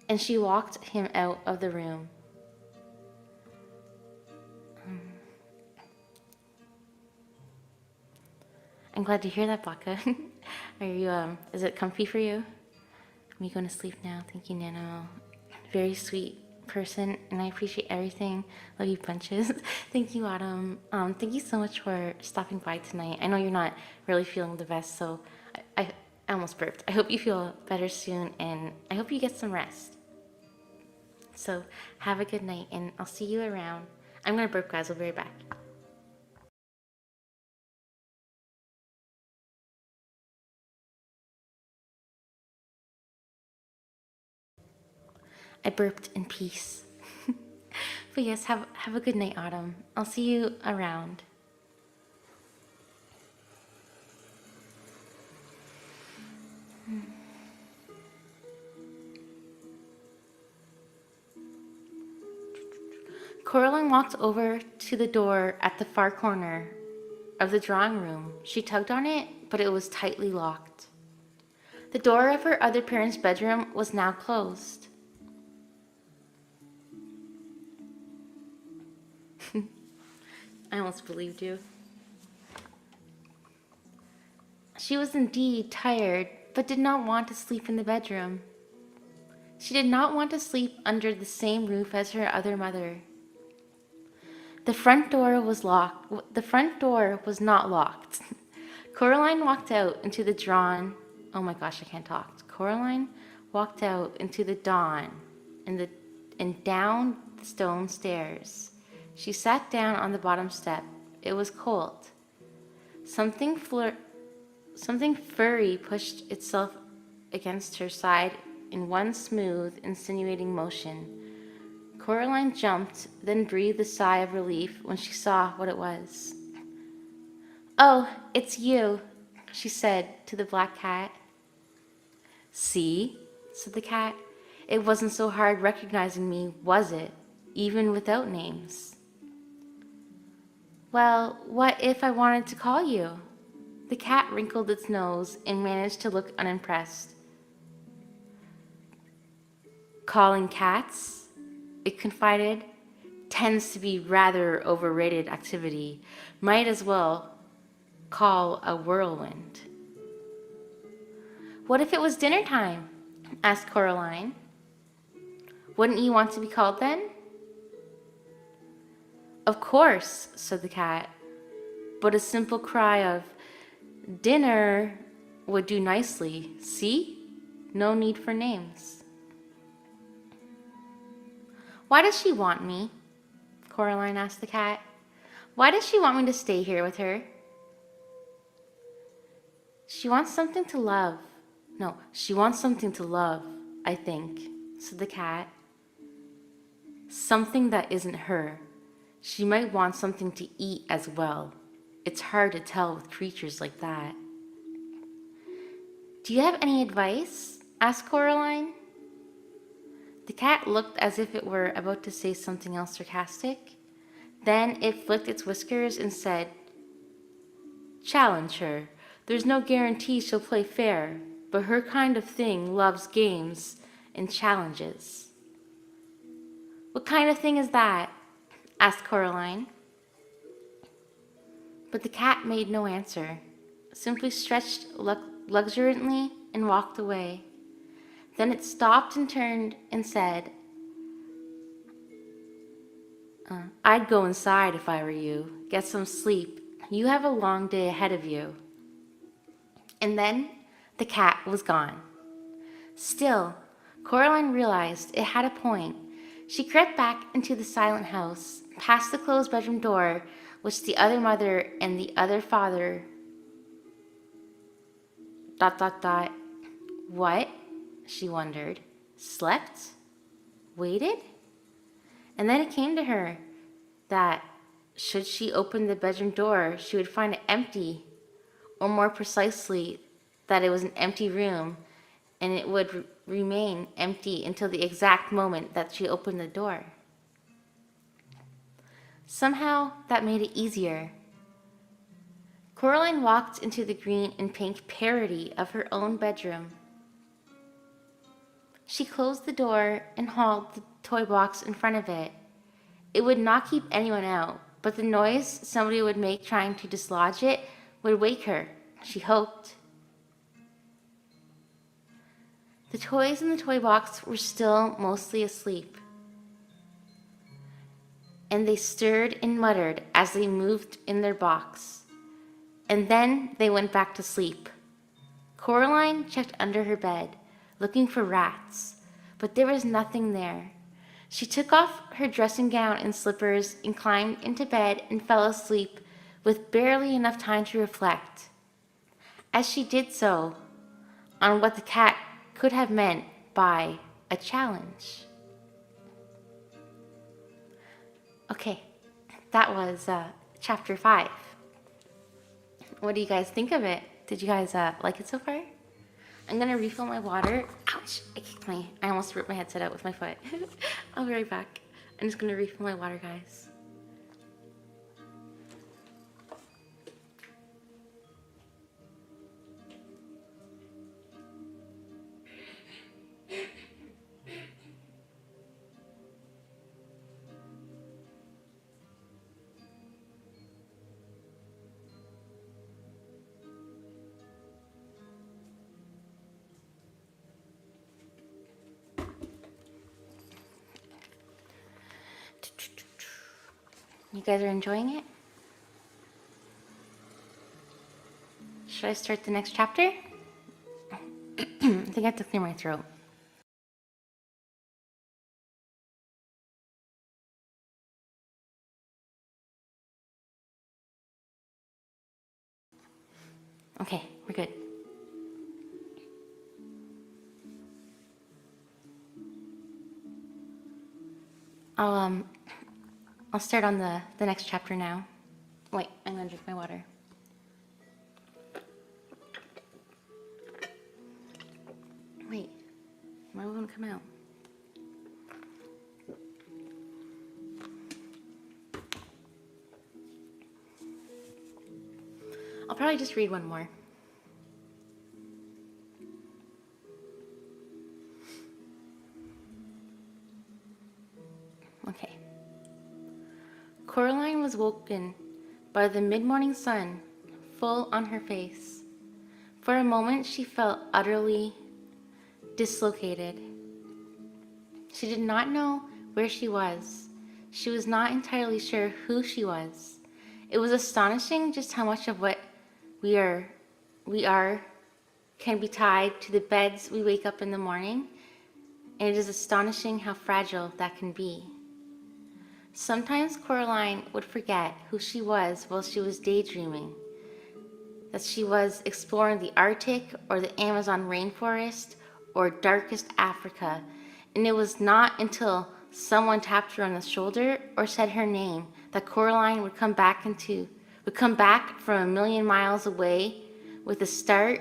and she walked him out of the room. I'm glad to hear that, Baka. Are you, is it comfy for you? Are you going to sleep now? Thank you, Nano. Very sweet person, and I appreciate everything. Love you, punches. Thank you, Autumn. Thank you so much for stopping by tonight. I know you're not really feeling the best, so I almost burped. I hope you feel better soon, and I hope you get some rest. So have a good night, and I'll see you around. I'm gonna burp, guys. I'll be right back. I burped in peace. But yes, have a good night, Autumn. I'll see you around. Coraline walked over to the door at the far corner of the drawing room. She tugged on it, but it was tightly locked. The door of her other parents' bedroom was now closed. I almost believed you. She was indeed tired, but did not want to sleep in the bedroom. She did not want to sleep under the same roof as her other mother. The front door was locked. The front door was not locked. Coraline walked out into the dawn. Oh my gosh, I can't talk. Coraline walked out into the dawn and down the stone stairs. She sat down on the bottom step. It was cold. Something furry pushed itself against her side in one smooth, insinuating motion. Coraline jumped, then breathed a sigh of relief when she saw what it was. "Oh, it's you," she said to the black cat. "See," said the cat. "It wasn't so hard recognizing me, was it? Even without names." "Well, what if I wanted to call you?" The cat wrinkled its nose and managed to look unimpressed. "Calling cats," it confided, "tends to be rather overrated activity. Might as well call a whirlwind." "What if it was dinner time?" asked Coraline. "Wouldn't you want to be called then?" "Of course," said the cat, "but a simple cry of dinner would do nicely. See? No need for names." "Why does she want me?" Coraline asked the cat. "Why does she want me to stay here with her?" She wants something to love. No, she wants something to love, I think," said the cat. "Something that isn't her. She might want something to eat as well. It's hard to tell with creatures like that." "Do you have any advice?" asked Coraline. The cat looked as if it were about to say something else sarcastic. Then it flicked its whiskers and said, "Challenge her. There's no guarantee she'll play fair, but her kind of thing loves games and challenges." "What kind of thing is that?" asked Coraline. But the cat made no answer, simply stretched luxuriantly and walked away. Then it stopped and turned and said, "I'd go inside if I were you. Get some sleep. You have a long day ahead of you." And then the cat was gone. Still, Coraline realized it had a point. She crept back into the silent house, past the closed bedroom door, which the other mother and the other father... ... What? She wondered. Slept? Waited? And then it came to her that, should she open the bedroom door, she would find it empty, or more precisely, that it was an empty room, and it would remain empty until the exact moment that she opened the door. Somehow, that made it easier. Coraline walked into the green and pink parody of her own bedroom. She closed the door and hauled the toy box in front of it. It would not keep anyone out, but the noise somebody would make trying to dislodge it would wake her. She hoped. The toys in the toy box were still mostly asleep, and they stirred and muttered as they moved in their box. And then they went back to sleep. Coraline checked under her bed, looking for rats, but there was nothing there. She took off her dressing gown and slippers and climbed into bed and fell asleep with barely enough time to reflect. As she did so, on what the cat could have meant by a challenge. Okay, that was chapter 5. What do you guys think of it? Did you guys like it so far? I'm gonna refill my water. Ouch! I almost ripped my headset out with my foot. I'll be right back. I'm just gonna refill my water, guys. You guys are enjoying it? Should I start the next chapter? I think I have to clear my throat. Okay, we're good. I'll start on the next chapter now. Wait, I'm gonna drink my water. Wait, why won't it come out? I'll probably just read one more. Okay. Coraline was woken by the mid-morning sun full on her face. For a moment she felt utterly dislocated. She did not know where she was. She was not entirely sure who she was. It was astonishing just how much of what we are can be tied to the beds we wake up in the morning, and it is astonishing how fragile that can be. Sometimes Coraline would forget who she was while she was daydreaming, that she was exploring the Arctic or the Amazon rainforest or darkest Africa, and it was not until someone tapped her on the shoulder or said her name that Coraline would come back from a million miles away with a start,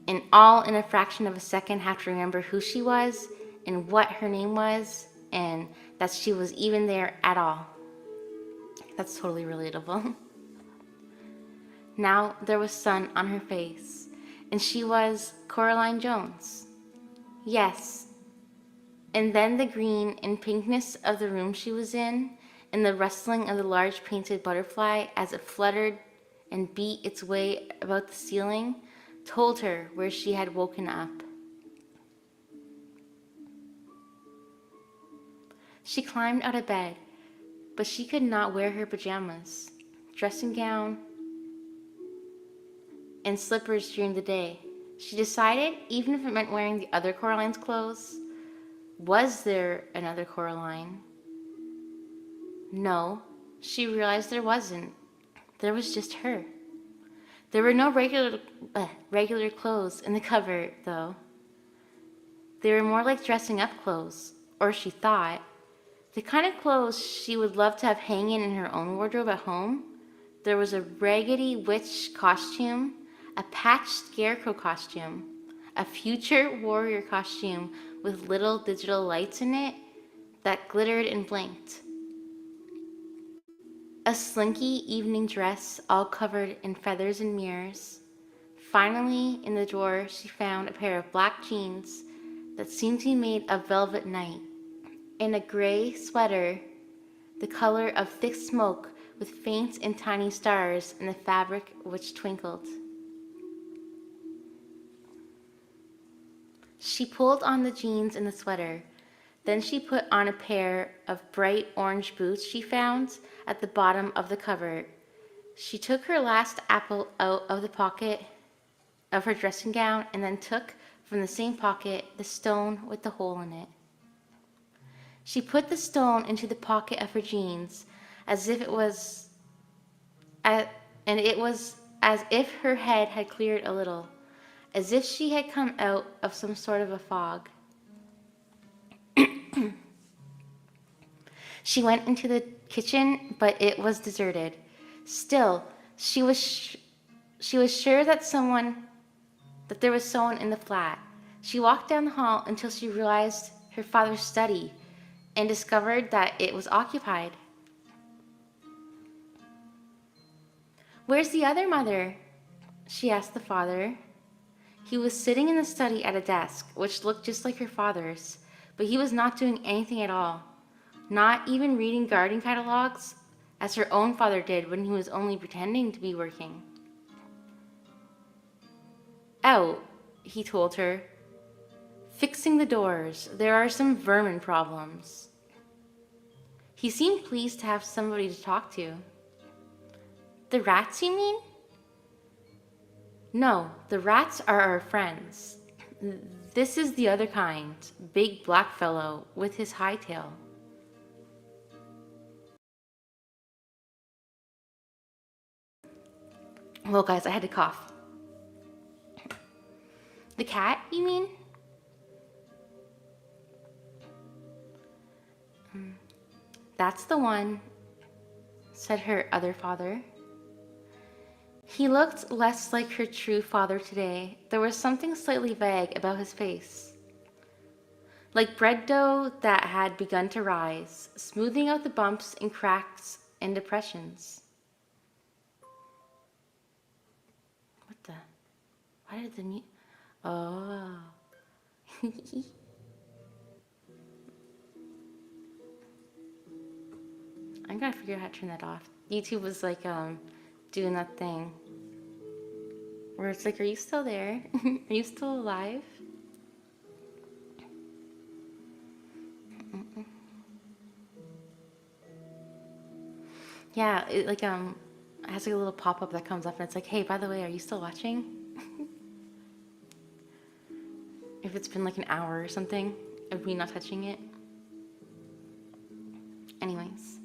and all in a fraction of a second have to remember who she was and what her name was and that she was even there at all. That's totally relatable. Now there was sun on her face, and she was Coraline Jones. Yes. And then the green and pinkness of the room she was in, and the rustling of the large painted butterfly as it fluttered and beat its way about the ceiling, told her where she had woken up. She climbed out of bed, but she could not wear her pajamas, dressing gown, and slippers during the day. She decided, even if it meant wearing the other Coraline's clothes, was there another Coraline? No, she realized there wasn't. There was just her. There were no regular clothes in the cupboard, though. They were more like dressing up clothes, or she thought. The kind of clothes she would love to have hanging in her own wardrobe at home. There was a raggedy witch costume, a patched scarecrow costume, a future warrior costume with little digital lights in it that glittered and blinked. A slinky evening dress all covered in feathers and mirrors. Finally, in the drawer, she found a pair of black jeans that seemed to be made of velvet night, and a gray sweater, the color of thick smoke with faint and tiny stars in the fabric which twinkled. She pulled on the jeans and the sweater. Then she put on a pair of bright orange boots she found at the bottom of the cupboard. She took her last apple out of the pocket of her dressing gown and then took from the same pocket the stone with the hole in it. She put the stone into the pocket of her jeans as if it was and it was as if her head had cleared a little, as if she had come out of some sort of a fog. She went into the kitchen, but it was deserted. Still, she was sure that there was someone in the flat. She walked down the hall until she realized her father's study and discovered that it was occupied. "Where's the other mother?" she asked the father. He was sitting in the study at a desk, which looked just like her father's, but he was not doing anything at all, not even reading garden catalogs, as her own father did when he was only pretending to be working. "Out," he told her. "Fixing the doors. There are some vermin problems." He seemed pleased to have somebody to talk to. "The rats, you mean?" "No, the rats are our friends. This is the other kind, big black fellow with his high tail." Well, guys, I had to cough. "The cat, you mean?" "That's the one," said her other father. He looked less like her true father today. There was something slightly vague about his face, like bread dough that had begun to rise, smoothing out the bumps and cracks and depressions. What the? Why did the Oh. I gotta figure out how to turn that off. YouTube was like doing that thing where it's like, are you still there? Are you still alive? Yeah, it like it has like a little pop-up that comes up and it's like, hey, by the way, are you still watching? If it's been like an hour or something of me not touching it. Anyways.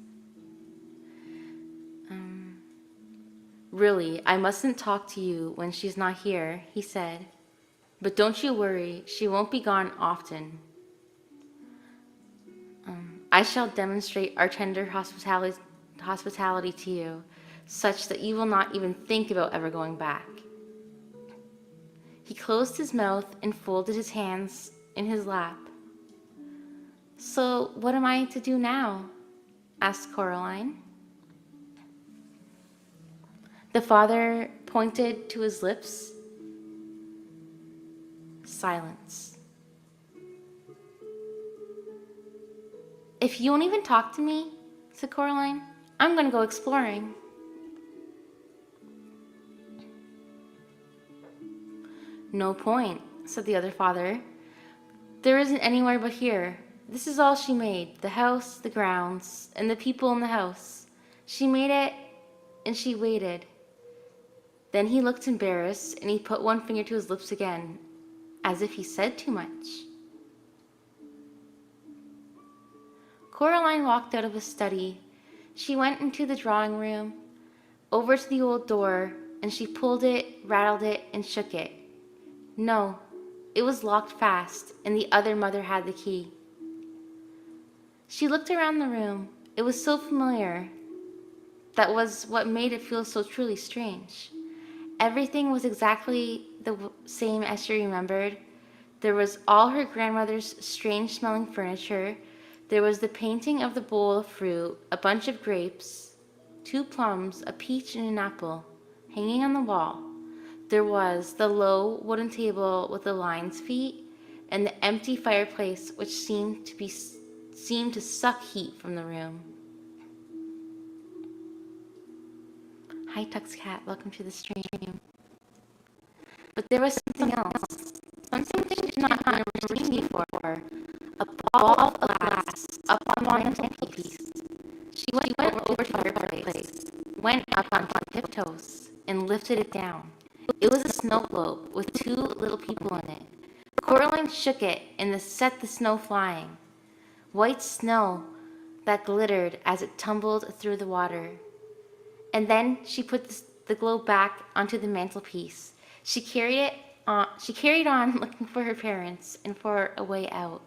"Really, I mustn't talk to you when she's not here," he said. "But don't you worry, she won't be gone often. I shall demonstrate our tender hospitality to you, such that you will not even think about ever going back." He closed his mouth and folded his hands in his lap. "So what am I to do now?" asked Coraline. The father pointed to his lips. Silence. "If you won't even talk to me," said Coraline, "I'm going to go exploring." "No point," said the other father. "There isn't anywhere but here. This is all she made, the house, the grounds, and the people in the house. She made it, and she waited." Then he looked embarrassed, and he put one finger to his lips again, as if he said too much. Coraline walked out of his study. She went into the drawing room, over to the old door, and she pulled it, rattled it, and shook it. No, it was locked fast, and the other mother had the key. She looked around the room. It was so familiar. That was what made it feel so truly strange. Everything was exactly the same as she remembered. There was all her grandmother's strange-smelling furniture. There was the painting of the bowl of fruit, a bunch of grapes, 2 plums, a peach, and an apple, hanging on the wall. There was the low wooden table with the lion's feet, and the empty fireplace, which seemed to suck heat from the room. "Hi, Tux Cat. Welcome to the stream." But there was something else. Something she did not never seen before. A ball of glass up on the mantelpiece. She went over to the fireplace, went up on tiptoes, and lifted it down. It was a snow globe with 2 little people in it. Coraline shook it and set the snow flying. White snow that glittered as it tumbled through the water. And then she put the globe back onto the mantelpiece. She carried on looking for her parents and for a way out.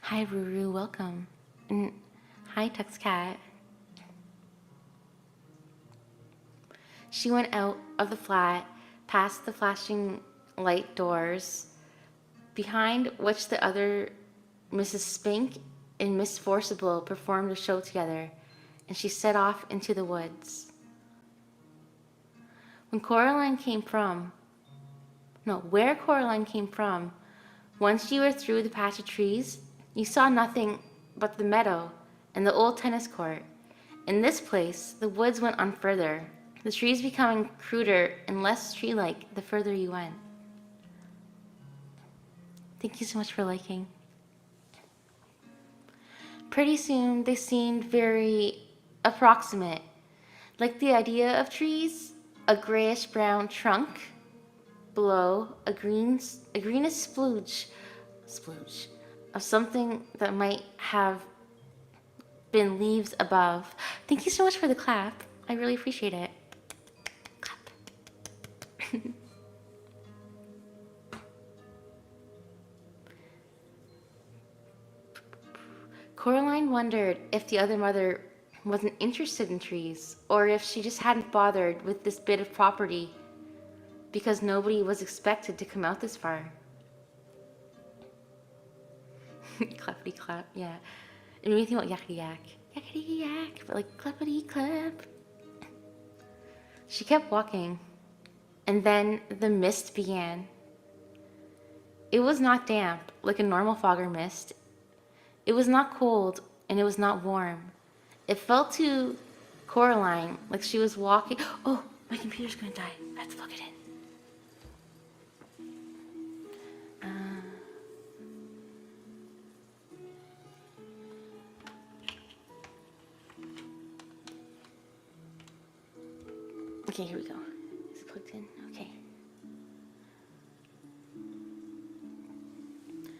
Hi, Ruru, welcome. And hi, Tux Cat. She went out of the flat, past the flashing light doors, behind which the other Mrs. Spink and Miss Forcible performed a show together, and she set off into the woods. Where Coraline came from, once you were through the patch of trees, you saw nothing but the meadow and the old tennis court. In this place, the woods went on further, the trees becoming cruder and less tree-like the further you went. Thank you so much for liking. Pretty soon, they seemed very approximate, like the idea of trees, a grayish-brown trunk, below a greenish splooge of something that might have been leaves above. Thank you so much for the clap. I really appreciate it. Clap. Coraline wondered if the other mother wasn't interested in trees, or if she just hadn't bothered with this bit of property because nobody was expected to come out this far. Clappity clap, yeah. It made me think about yakety yak. Yakety yak, but like clappity clap. She kept walking, and then the mist began. It was not damp, like a normal fog or mist. It was not cold, and it was not warm. It felt to Coraline like she was walking. Oh, my computer's gonna die. I have to plug it in. Okay, here we go. Is it plugged in? Okay.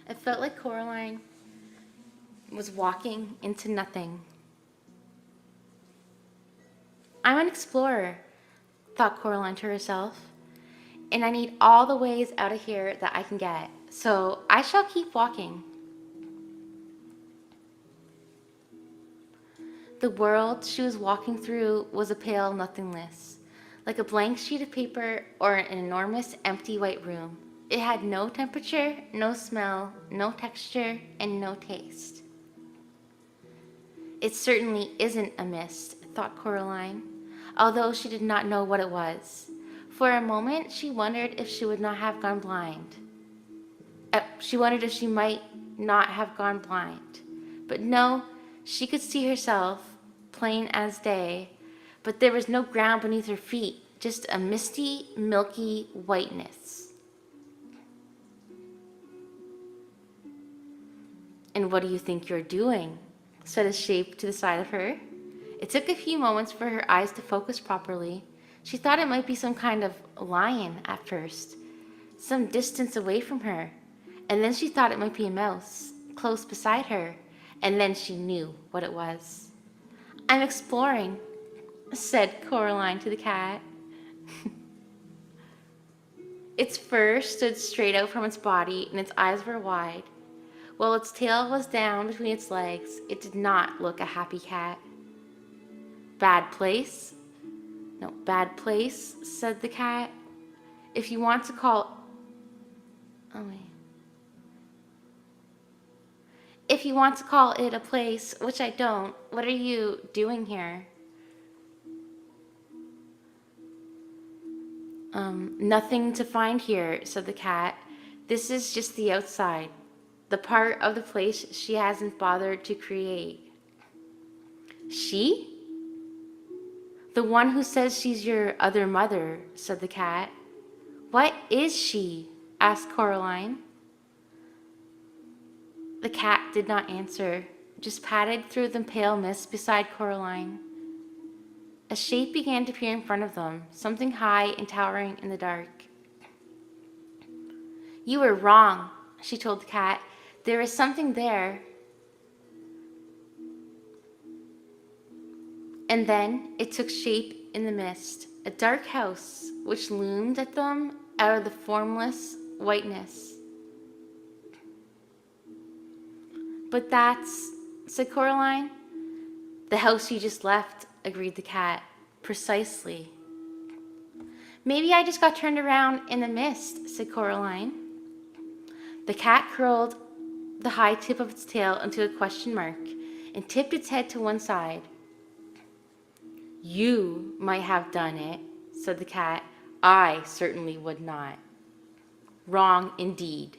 It felt like Coraline was walking into nothing. I'm an explorer, thought Coraline to herself, and I need all the ways out of here that I can get, so I shall keep walking. The world she was walking through was a pale nothingness, like a blank sheet of paper or an enormous empty white room. It had no temperature, no smell, no texture, and no taste. It certainly isn't a mist, thought Coraline, although she did not know what it was. For a moment, she wondered if she would not have gone blind. She wondered if she might not have gone blind. But no, she could see herself, plain as day, but there was no ground beneath her feet, just a misty, milky whiteness. "And what do you think you're doing?" said a shape to the side of her. It took a few moments for her eyes to focus properly. She thought it might be some kind of lion at first, some distance away from her, and then she thought it might be a mouse, close beside her, and then she knew what it was. "I'm exploring," said Coraline to the cat. Its fur stood straight out from its body, and its eyes were wide. While its tail was down between its legs, it did not look a happy cat. Bad place, said the cat. If you want to call it a place, which I don't, what are you doing here? Nothing to find here, said the cat. This is just the outside, the part of the place she hasn't bothered to create. She? The one who says she's your other mother, said the cat. What is she? asked Coraline. The cat did not answer, just padded through the pale mist beside Coraline. A shape began to appear in front of them, something high and towering in the dark. You were wrong, she told the cat. There is something there. And then it took shape in the mist, a dark house which loomed at them out of the formless whiteness. But that's, said Coraline. The house you just left, agreed the cat. Precisely. Maybe I just got turned around in the mist, said Coraline. The cat curled the high tip of its tail into a question mark and tipped its head to one side. You might have done it, said the cat. I certainly would not. Wrong indeed.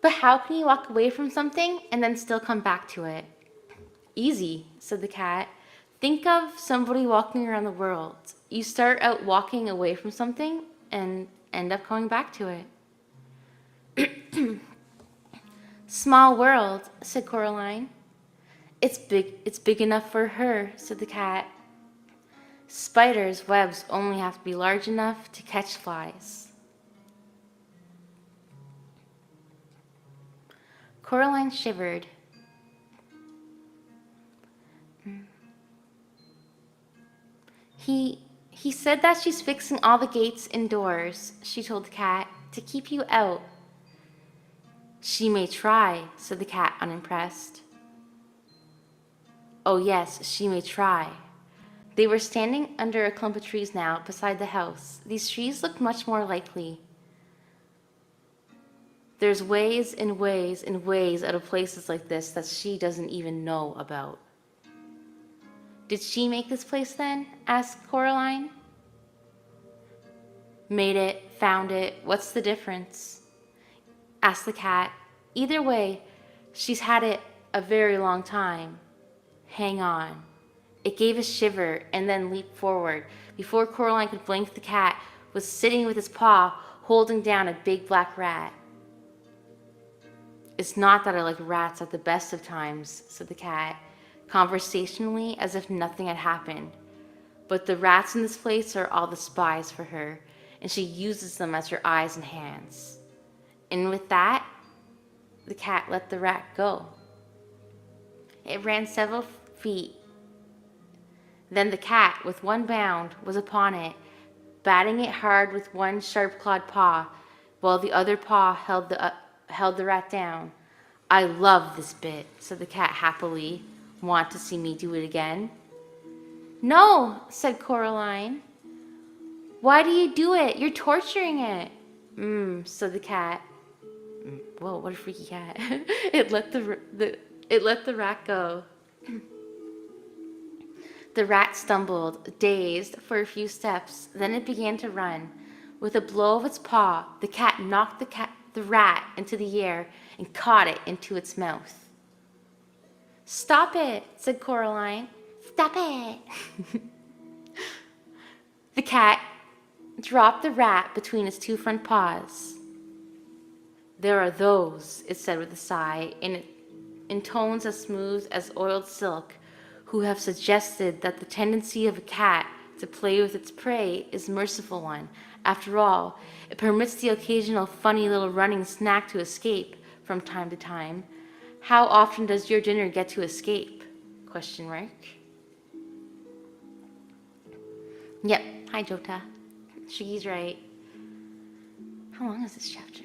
But how can you walk away from something and then still come back to it? Easy, said the cat. Think of somebody walking around the world. You start out walking away from something and end up coming back to it. Small world, said Coraline. It's big enough for her, said the cat. Spiders' webs only have to be large enough to catch flies. Coraline shivered. He said that she's fixing all the gates indoors, she told the cat, to keep you out. She may try, said the cat, unimpressed. Oh yes, she may try. They were standing under a clump of trees now, beside the house. These trees looked much more likely. There's ways and ways and ways out of places like this that she doesn't even know about. Did she make this place then? Asked Coraline. Made it, found it, what's the difference? Asked the cat. Either way, she's had it a very long time. Hang on. It gave a shiver and then leaped forward. Before Coraline could blink, the cat was sitting with his paw holding down a big black rat. It's not that I like rats at the best of times, said the cat, conversationally as if nothing had happened. But the rats in this place are all the spies for her, and she uses them as her eyes and hands. And with that, the cat let the rat go. It ran several feet. Then the cat, with one bound, was upon it, batting it hard with one sharp-clawed paw, while the other paw held the rat down. I love this bit, said the cat happily. Want to see me do it again? No, said Coraline. Why do you do it? You're torturing it. Said the cat. Whoa, what a freaky cat. It let the rat go. The rat stumbled, dazed, for a few steps. Then it began to run. With a blow of its paw, the cat knocked the rat into the air and caught it into its mouth. Stop it, said Coraline. Stop it. The cat dropped the rat between its two front paws. There are those, it said with a sigh, in tones as smooth as oiled silk, who have suggested that the tendency of a cat to play with its prey is a merciful one. After all, it permits the occasional funny little running snack to escape from time to time. How often does your dinner get to escape? Question mark. Yep. Hi, Jota. Shiggy's right. How long is this chapter?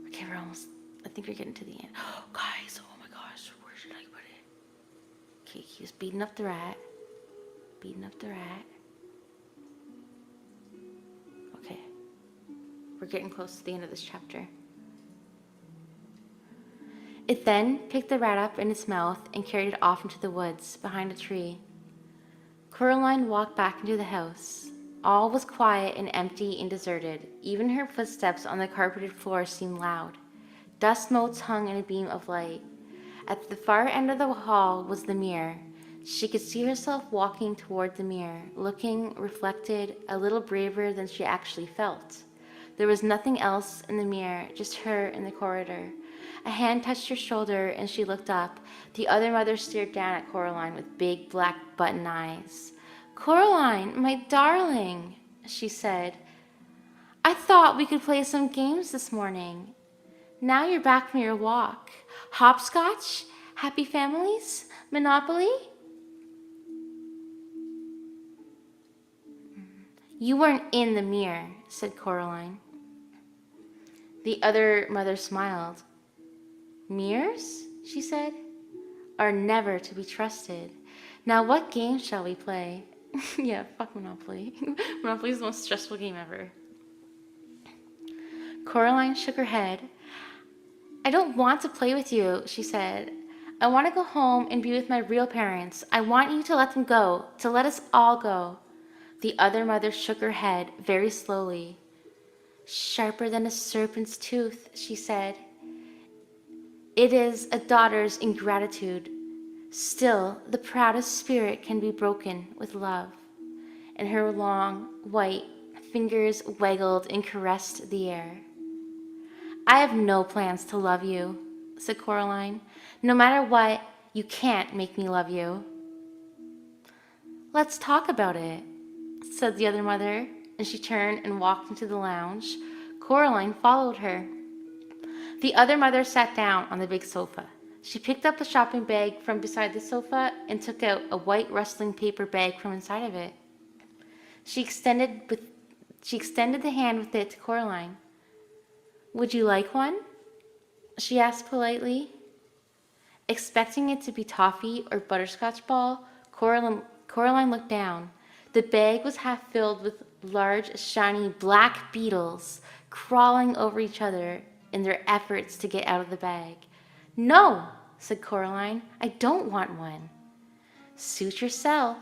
Okay, I think we're getting to the end. Oh, guys, oh my gosh, where should I put it? Okay, he was beating up the rat. Okay. We're getting close to the end of this chapter. It then picked the rat up in its mouth and carried it off into the woods behind a tree. Coraline walked back into the house. All was quiet and empty and deserted. Even her footsteps on the carpeted floor seemed loud. Dust motes hung in a beam of light. At the far end of the hall was the mirror. She could see herself walking toward the mirror, looking reflected, a little braver than she actually felt. There was nothing else in the mirror, just her in the corridor. A hand touched her shoulder and she looked up. The other mother stared down at Coraline with big black button eyes. "Coraline, my darling," she said. "I thought we could play some games this morning. Now you're back from your walk. Hopscotch? Happy families? Monopoly?" "You weren't in the mirror," said Coraline. The other mother smiled. "Mirrors," she said, "are never to be trusted. Now what game shall we play?" Yeah, fuck Monopoly. Monopoly is the most stressful game ever. Coraline shook her head. "I don't want to play with you," she said. "I want to go home and be with my real parents. I want you to let them go, to let us all go." The other mother shook her head very slowly. "Sharper than a serpent's tooth," she said. "It is a daughter's ingratitude. Still, the proudest spirit can be broken with love." And her long, white fingers waggled and caressed the air. "I have no plans to love you," said Coraline. "No matter what, you can't make me love you." "Let's talk about it," said the other mother, and she turned and walked into the lounge. Coraline followed her. The other mother sat down on the big sofa. She picked up a shopping bag from beside the sofa and took out a white rustling paper bag from inside of it. She extended the hand with it to Coraline. "Would you like one?" she asked politely. Expecting it to be toffee or butterscotch ball, Coraline looked down. The bag was half filled with large, shiny black beetles crawling over each other in their efforts to get out of the bag. "No," said Coraline, "I don't want one." "Suit yourself."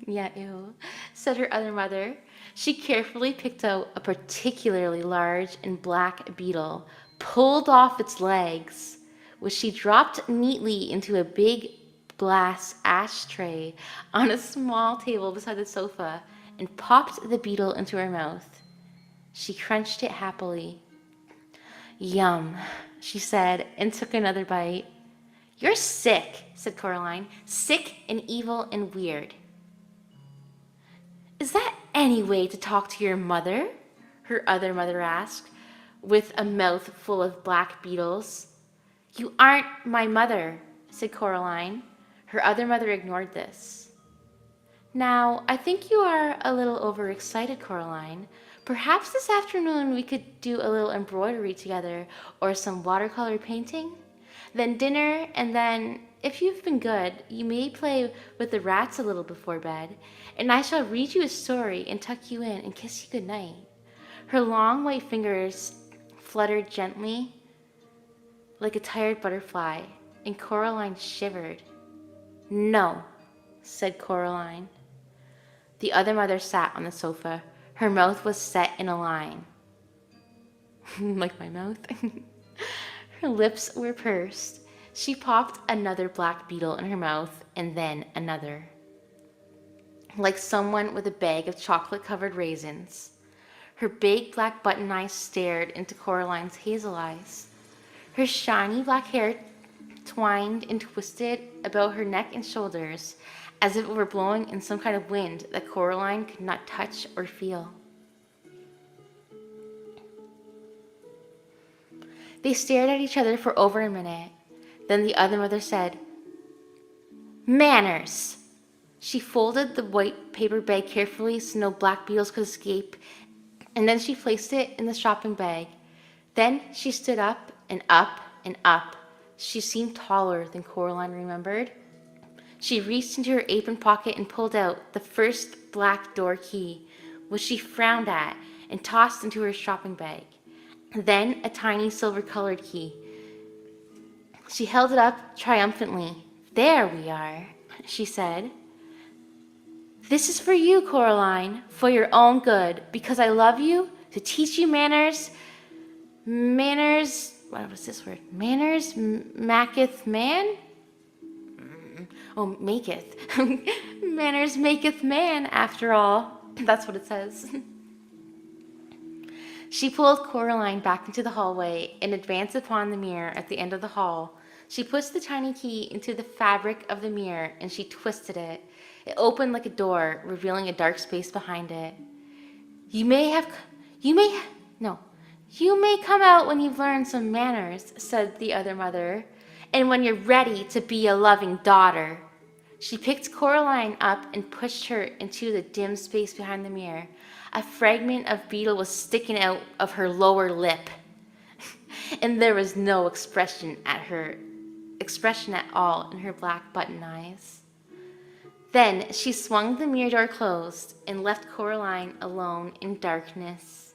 "Yeah, ew," said her other mother. She carefully picked out a particularly large and black beetle, pulled off its legs, which she dropped neatly into a big glass ashtray on a small table beside the sofa, and popped the beetle into her mouth. She crunched it happily. "Yum," she said, and took another bite. "You're sick," said Coraline. "Sick and evil and weird." "Is that any way to talk to your mother?" her other mother asked, with a mouth full of black beetles. "You aren't my mother," said Coraline. Her other mother ignored this. "Now, I think you are a little overexcited, Coraline. Perhaps this afternoon we could do a little embroidery together or some watercolor painting? Then dinner, and then, if you've been good, you may play with the rats a little before bed, and I shall read you a story and tuck you in and kiss you good night." Her long white fingers fluttered gently like a tired butterfly, and Coraline shivered. "No," said Coraline. The other mother sat on the sofa. Her mouth was set in a line. Like my mouth. Her lips were pursed. She popped another black beetle in her mouth, and then another. Like someone with a bag of chocolate-covered raisins. Her big black button eyes stared into Coraline's hazel eyes. Her shiny black hair twined and twisted about her neck and shoulders as if it were blowing in some kind of wind that Coraline could not touch or feel. They stared at each other for over a minute. Then the other mother said, "Manners!" She folded the white paper bag carefully so no black beetles could escape, and then she placed it in the shopping bag. Then she stood up and up and up. She seemed taller than Coraline remembered. She reached into her apron pocket and pulled out the first black door key, which she frowned at and tossed into her shopping bag. Then a tiny silver-colored key. She held it up triumphantly. "There we are," she said. "This is for you, Coraline, for your own good, because I love you, to teach you manners. Manners, what was this word? Manners maketh man? Oh, maketh. Manners maketh man, after all." That's what it says. She pulled Coraline back into the hallway and advanced upon the mirror at the end of the hall. She pushed the tiny key into the fabric of the mirror and she twisted it. It opened like a door, revealing a dark space behind it. You may come out when you've learned some manners, said the other mother, and when you're ready to be a loving daughter. She picked Coraline up and pushed her into the dim space behind the mirror. A fragment of beetle was sticking out of her lower lip, and there was no expression at all in her black button eyes. Then she swung the mirror door closed and left Coraline alone in darkness.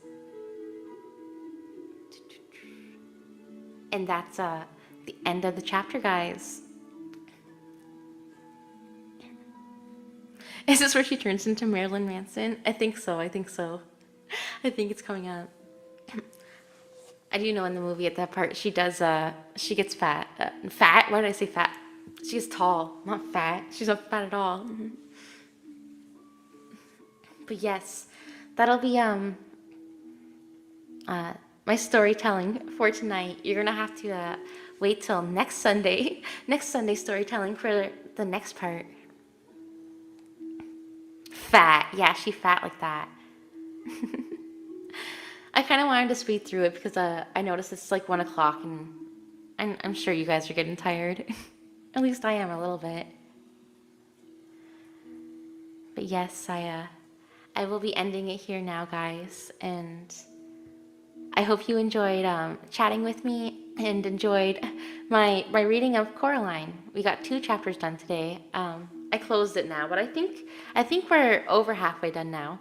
And that's the end of the chapter, guys. Is this where she turns into Marilyn Manson? I think so. I think it's coming up. I do know in the movie at that part she gets fat. Fat? Why did I say fat? She's tall, not fat. She's not fat at all. But yes, that'll be my storytelling for tonight. You're gonna have to wait till next Sunday storytelling for the next part. Fat, yeah, she fat like that. I kind of wanted to speed through it because I noticed it's like 1 o'clock and I'm sure you guys are getting tired. At least I am a little bit. But yes, I will be ending it here now, guys, and I hope you enjoyed chatting with me and enjoyed my reading of Coraline. We got 2 chapters done today. I closed it now, but I think we're over halfway done now.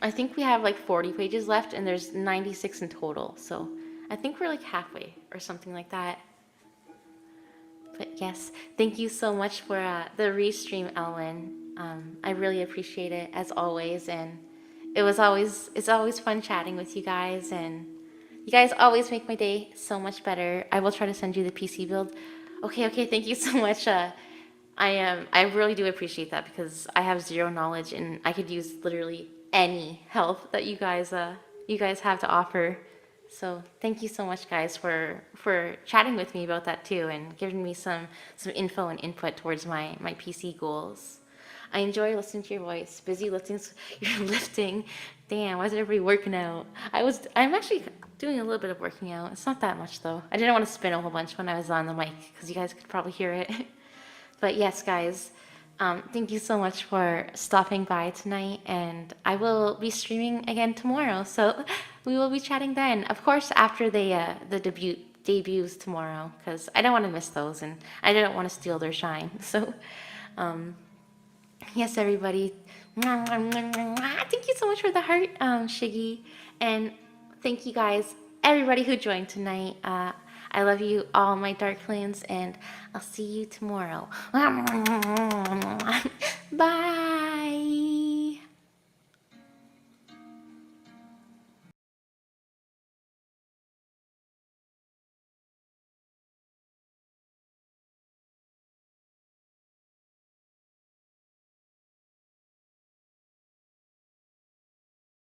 I think we have like 40 pages left, and there's 96 in total. So I think we're like halfway or something like that. But yes, thank you so much for the restream, Elwyn. I really appreciate it as always, and it's always fun chatting with you guys, and you guys always make my day so much better. I will try to send you the PC build. Okay, thank you so much. I really do appreciate that because I have zero knowledge and I could use literally any help that you guys have to offer. So thank you so much, guys, for chatting with me about that too and giving me some info and input towards my PC goals. I enjoy listening to your voice. Busy lifting, you're lifting. Damn, why is everybody working out? I'm actually doing a little bit of working out. It's not that much though. I didn't want to spin a whole bunch when I was on the mic because you guys could probably hear it. But yes, guys, thank you so much for stopping by tonight, and I will be streaming again tomorrow. So we will be chatting then, of course, after the debuts tomorrow, because I don't want to miss those, and I don't want to steal their shine. So, yes, everybody, thank you so much for the heart, Shiggy, and thank you guys, everybody who joined tonight. I love you all, my Darklings, and I'll see you tomorrow.